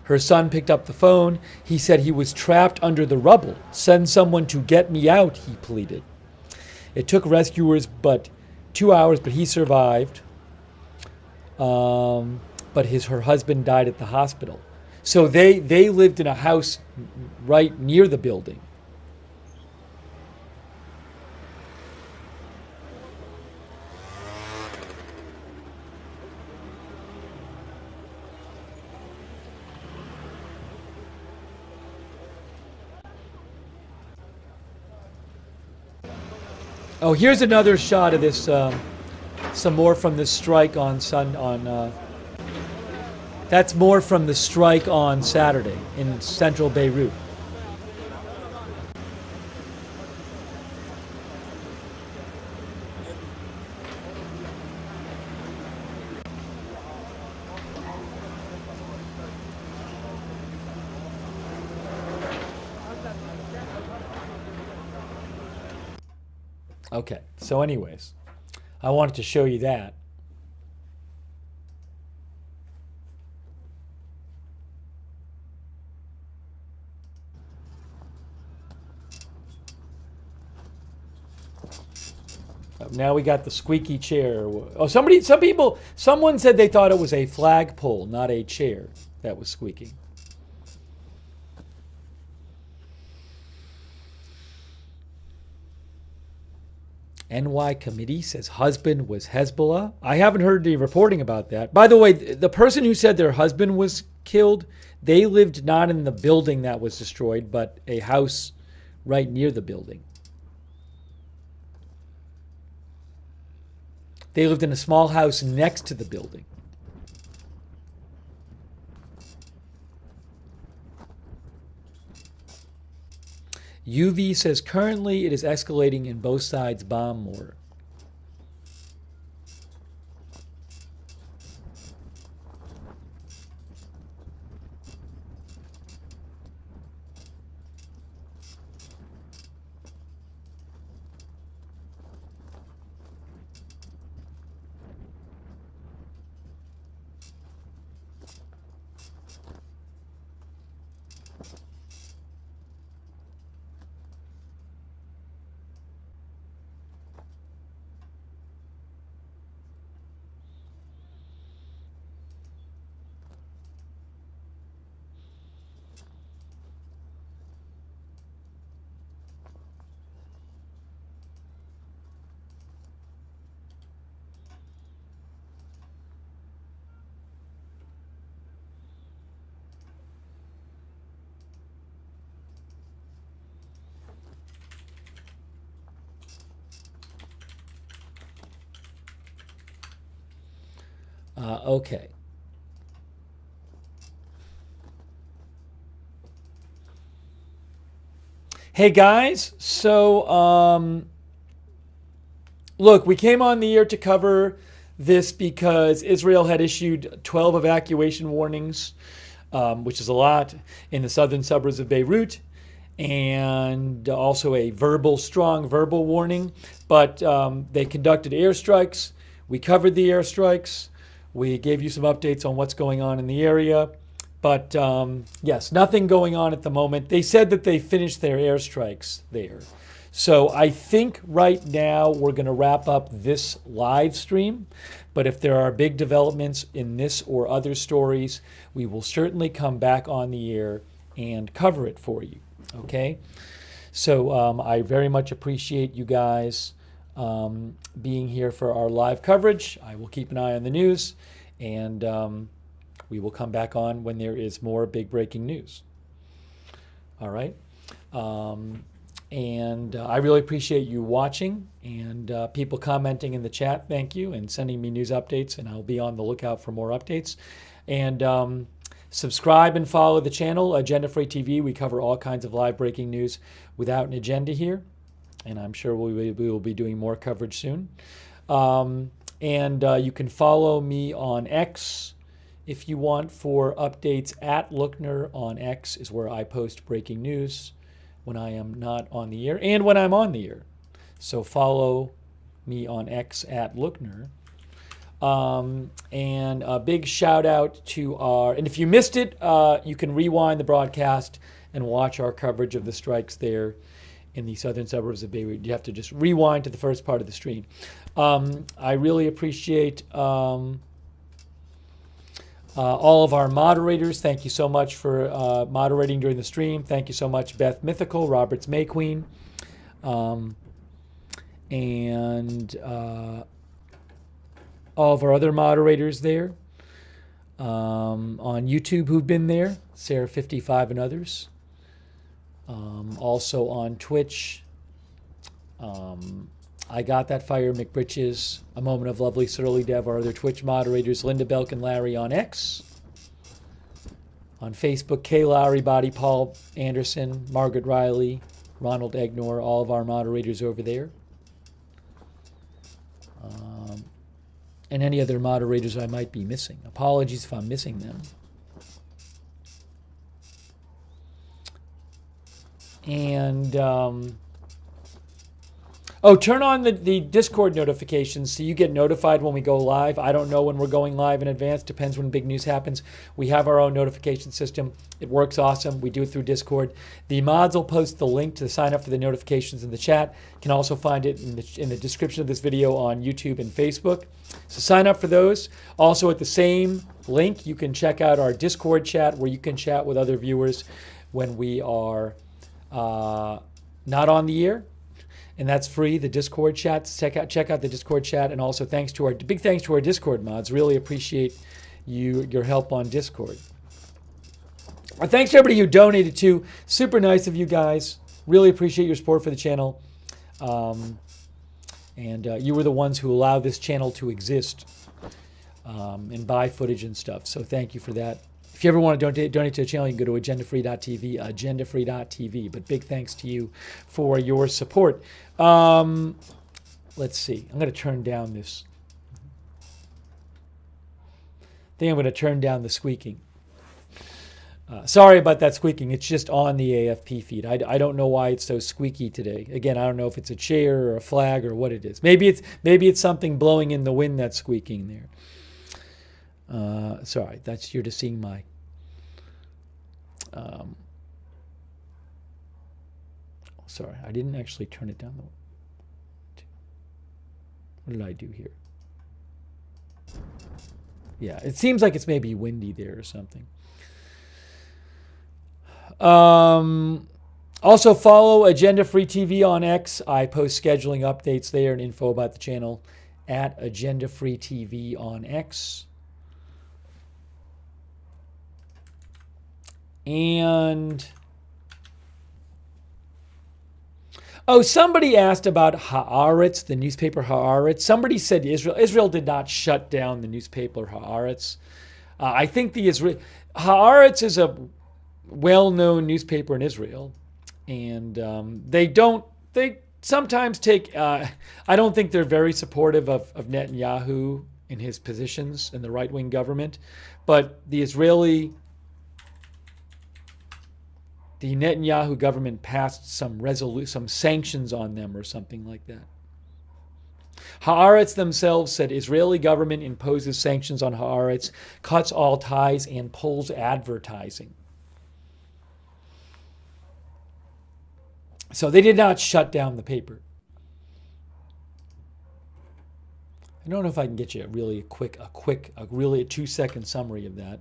Her son picked up the phone. He said he was trapped under the rubble. Send someone to get me out, he pleaded. It took rescuers 2 hours, but he survived. But her husband died at the hospital. So they lived in a house right near the building. Oh, here's another shot of this. Some more from the strike on that's more from the strike on Saturday in central Beirut. Okay, so anyways, I wanted to show you that. Now we got the squeaky chair. Oh, someone said they thought it was a flagpole, not a chair that was squeaking. NY committee says husband was Hezbollah. I haven't heard the reporting about that. By the way, the person who said their husband was killed, they lived not in the building that was destroyed, but a house right near the building. They lived in a small house next to the building. UV says currently it is escalating in both sides' bomb mortar. Okay. Hey guys, so look, we came on the air to cover this because Israel had issued 12 evacuation warnings, which is a lot, in the southern suburbs of Beirut, and also a strong verbal warning. But they conducted airstrikes. We covered the airstrikes. We gave you some updates on what's going on in the area. But yes, nothing going on at the moment. They said that they finished their airstrikes there. So I think right now we're going to wrap up this live stream. But if there are big developments in this or other stories, we will certainly come back on the air and cover it for you. Okay? So I very much appreciate you guys being here for our live coverage. I will keep an eye on the news, and we will come back on when there is more big breaking news. All right? And I really appreciate you watching and people commenting in the chat. Thank you, and sending me news updates, and I'll be on the lookout for more updates. And subscribe and follow the channel, Agenda Free TV. We cover all kinds of live breaking news without an agenda here, and I'm sure we will be doing more coverage soon. And you can follow me on X if you want for updates. At Lookner on X is where I post breaking news when I am not on the air and when I'm on the air. So follow me on X at Lookner. And a big shout out to and if you missed it, you can rewind the broadcast and watch our coverage of the strikes there in the southern suburbs of Beirut. You have to just rewind to the first part of the stream. I really appreciate all of our moderators. Thank you so much for moderating during the stream. Thank you so much, Beth Mythical, Roberts May Queen, and all of our other moderators there on YouTube who've been there, Sarah55 and others. Also on Twitch, I Got That Fire, McBritches, A Moment of Lovely, Surly Dev, our other Twitch moderators, Linda Belk and Larry on X. On Facebook, Kay Lowry, Body, Paul Anderson, Margaret Riley, Ronald Egnor, all of our moderators over there. And any other moderators I might be missing. Apologies if I'm missing them. And turn on the Discord notifications so you get notified when we go live. I don't know when we're going live in advance. Depends when big news happens. We have our own notification system. It works awesome. We do it through Discord. The mods will post the link to sign up for the notifications in the chat. You can also find it in the description of this video on YouTube and Facebook. So sign up for those. Also at the same link, you can check out our Discord chat where you can chat with other viewers when we are not on the air. And that's free, the Discord chat. Check out the Discord chat. And also big thanks to our Discord mods. Really appreciate your help on Discord. Thanks to everybody who donated too. Super nice of you guys. Really appreciate your support for the channel. And you were the ones who allowed this channel to exist and buy footage and stuff. So thank you for that. If you ever want to donate to the channel, you can go to agendafree.tv, agendafree.tv. But big thanks to you for your support. Let's see. I'm going to turn down this. I think I'm going to turn down the squeaking. Sorry about that squeaking. It's just on the AFP feed. I don't know why it's so squeaky today. Again, I don't know if it's a chair or a flag or what it is. Maybe it's something blowing in the wind that's squeaking there. Sorry, you're just seeing my sorry, I didn't actually turn it down. What did I do here? Yeah, it seems like it's maybe windy there or something. Also follow Agenda Free TV on X. I post scheduling updates there and info about the channel at Agenda Free TV on X. And somebody asked about Haaretz, the newspaper Haaretz. Somebody said Israel did not shut down the newspaper Haaretz. I think Haaretz is a well-known newspaper in Israel, and they sometimes take, I don't think they're very supportive of Netanyahu in his positions in the right-wing government, but the Netanyahu government passed some sanctions on them or something like that. Haaretz themselves said Israeli government imposes sanctions on Haaretz, cuts all ties, and pulls advertising. So they did not shut down the paper. I don't know if I can get you a 2-second summary of that.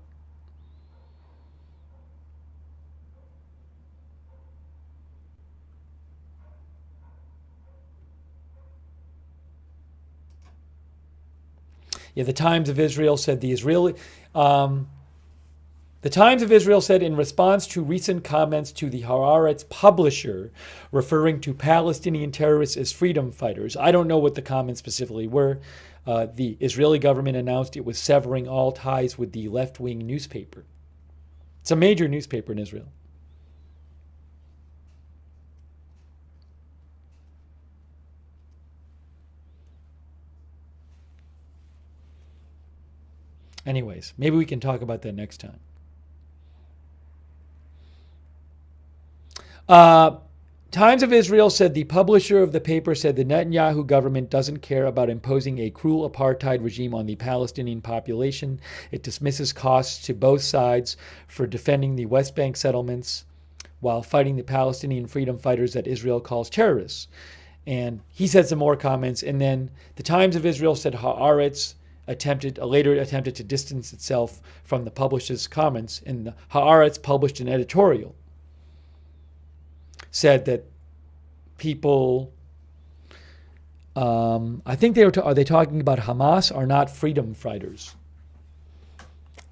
Yeah, the Times of Israel said the Times of Israel said in response to recent comments to the Haaretz publisher referring to Palestinian terrorists as freedom fighters. I don't know what the comments specifically were. The Israeli government announced it was severing all ties with the left-wing newspaper. It's a major newspaper in Israel. Anyways, maybe we can talk about that next time. Times of Israel said the publisher of the paper said the Netanyahu government doesn't care about imposing a cruel apartheid regime on the Palestinian population. It dismisses costs to both sides for defending the West Bank settlements while fighting the Palestinian freedom fighters that Israel calls terrorists. And he said some more comments. And then the Times of Israel said Haaretz later attempted to distance itself from the publisher's comments. And the Haaretz published an editorial. Said that people, I think are they talking about Hamas, are not freedom fighters.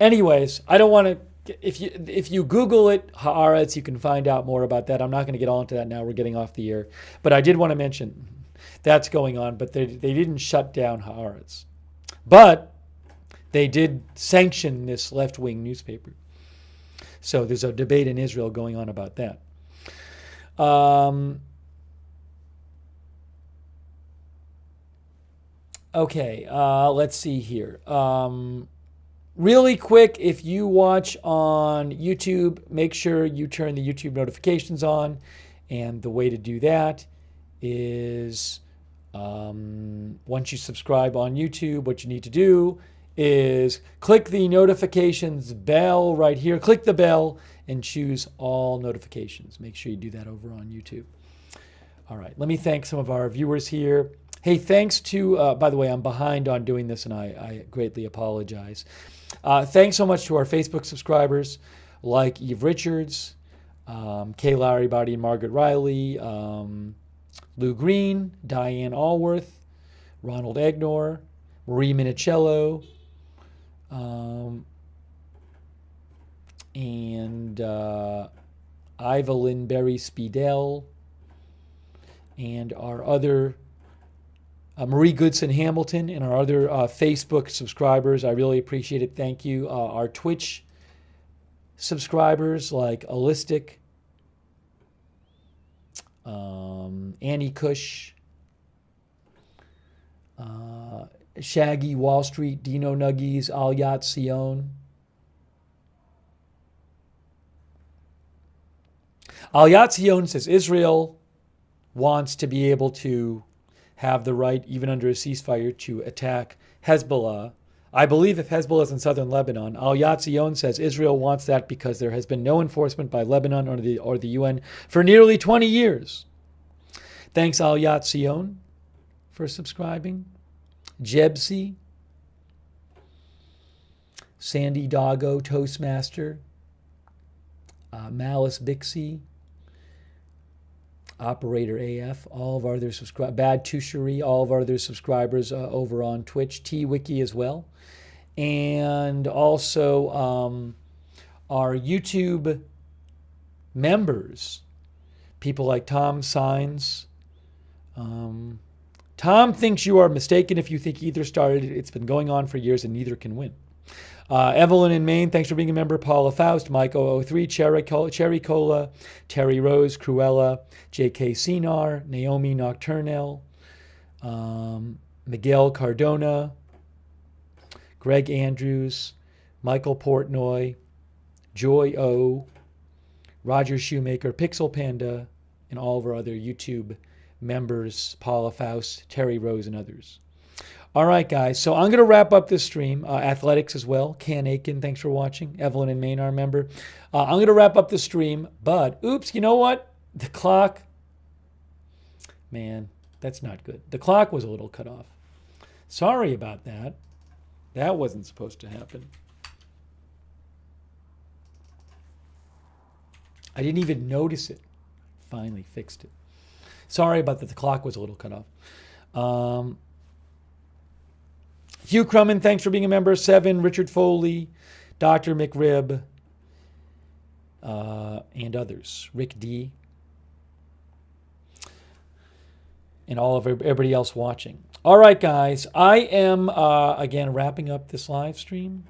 Anyways, I don't want to, if you Google it, Haaretz, you can find out more about that. I'm not going to get all into that now. We're getting off the air. But I did want to mention that's going on, but they didn't shut down Haaretz. But they did sanction this left-wing newspaper. So there's a debate in Israel going on about that. Okay, let's see here. Really quick, if you watch on YouTube, make sure you turn the YouTube notifications on. And the way to do that is once you subscribe on YouTube, what you need to do is click the notifications bell right here. Click the bell and choose all notifications. Make sure you do that over on YouTube. All right, let me thank some of our viewers here. Hey, thanks to, by the way, I'm behind on doing this and I greatly apologize. Thanks so much to our Facebook subscribers like Eve Richards, Kay Larry, Body and Margaret Riley, Lou Green, Diane Allworth, Ronald Egnor, Marie Minicello, and Evelyn Berry Speedell, and our other Marie Goodson Hamilton, and our other Facebook subscribers. I really appreciate it. Thank you. Our Twitch subscribers like Allistic, Annie Cush, Shaggy Wall Street, Dino Nuggies, Alyat Sion. Alyat Sion says Israel wants to be able to have the right, even under a ceasefire, to attack Hezbollah. I believe if Hezbollah is in southern Lebanon, Alyat Sion says Israel wants that because there has been no enforcement by Lebanon or the UN for nearly 20 years. Thanks, Alyat Sion, for subscribing. Jebsi, Sandy Doggo, Toastmaster, Malice Bixie, Operator AF, all of our other subscribers, Bad Tushery, all of our other subscribers over on Twitch, T-Wiki as well. And also our YouTube members, people like Tom Signs. Tom thinks you are mistaken if you think either started it. It's been going on for years and neither can win. Evelyn in Maine, thanks for being a member. Paula Faust, Mike 003, Cherry Cola, Terry Rose, Cruella, J.K. Sinar, Naomi Nocturnal, Miguel Cardona, Greg Andrews, Michael Portnoy, Joy O, Roger Shoemaker, Pixel Panda, and all of our other YouTube members, Paula Faust, Terry Rose, and others. All right, guys. So I'm going to wrap up this stream. Athletics as well. Ken Aiken, thanks for watching. Evelyn and Maine, our member. I'm going to wrap up the stream, but oops, you know what? The clock, man, that's not good. The clock was a little cut off. Sorry about that. That wasn't supposed to happen. I didn't even notice it. Finally fixed it. Sorry about that. The clock was a little cut off. Hugh Crumman, thanks for being a member. 7, Richard Foley, Dr. McRib, and others. Rick D. And all of everybody else watching. All right, guys. I am, again, wrapping up this live stream.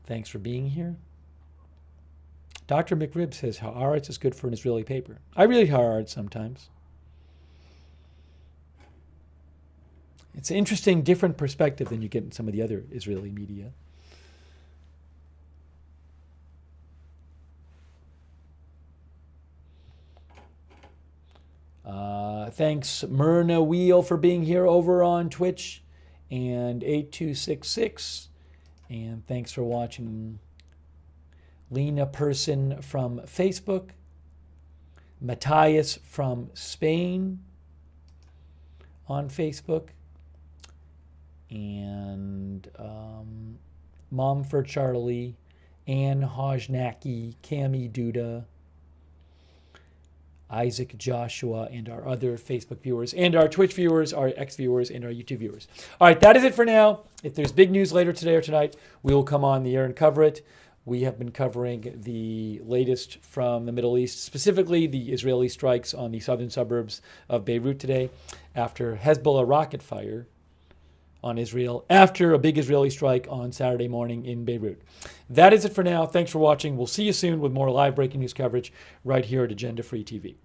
Thanks for being here. Dr. McRib says Haaretz is good for an Israeli paper. I read Haaretz sometimes. It's an interesting, different perspective than you get in some of the other Israeli media. Thanks, Myrna Wheel, for being here over on Twitch, and 8266. And thanks for watching, Lena Person from Facebook, Matthias from Spain on Facebook, and Mom for Charlie, Ann Hojnacki, Cami Duda, Isaac Joshua, and our other Facebook viewers, and our Twitch viewers, our X viewers, and our YouTube viewers. All right, that is it for now. If there's big news later today or tonight, we will come on the air and cover it. We have been covering the latest from the Middle East, specifically the Israeli strikes on the southern suburbs of Beirut today, after Hezbollah rocket fire on Israel, after a big Israeli strike on Saturday morning in Beirut. That is it for now. Thanks for watching. We'll see you soon with more live breaking news coverage right here at Agenda Free TV.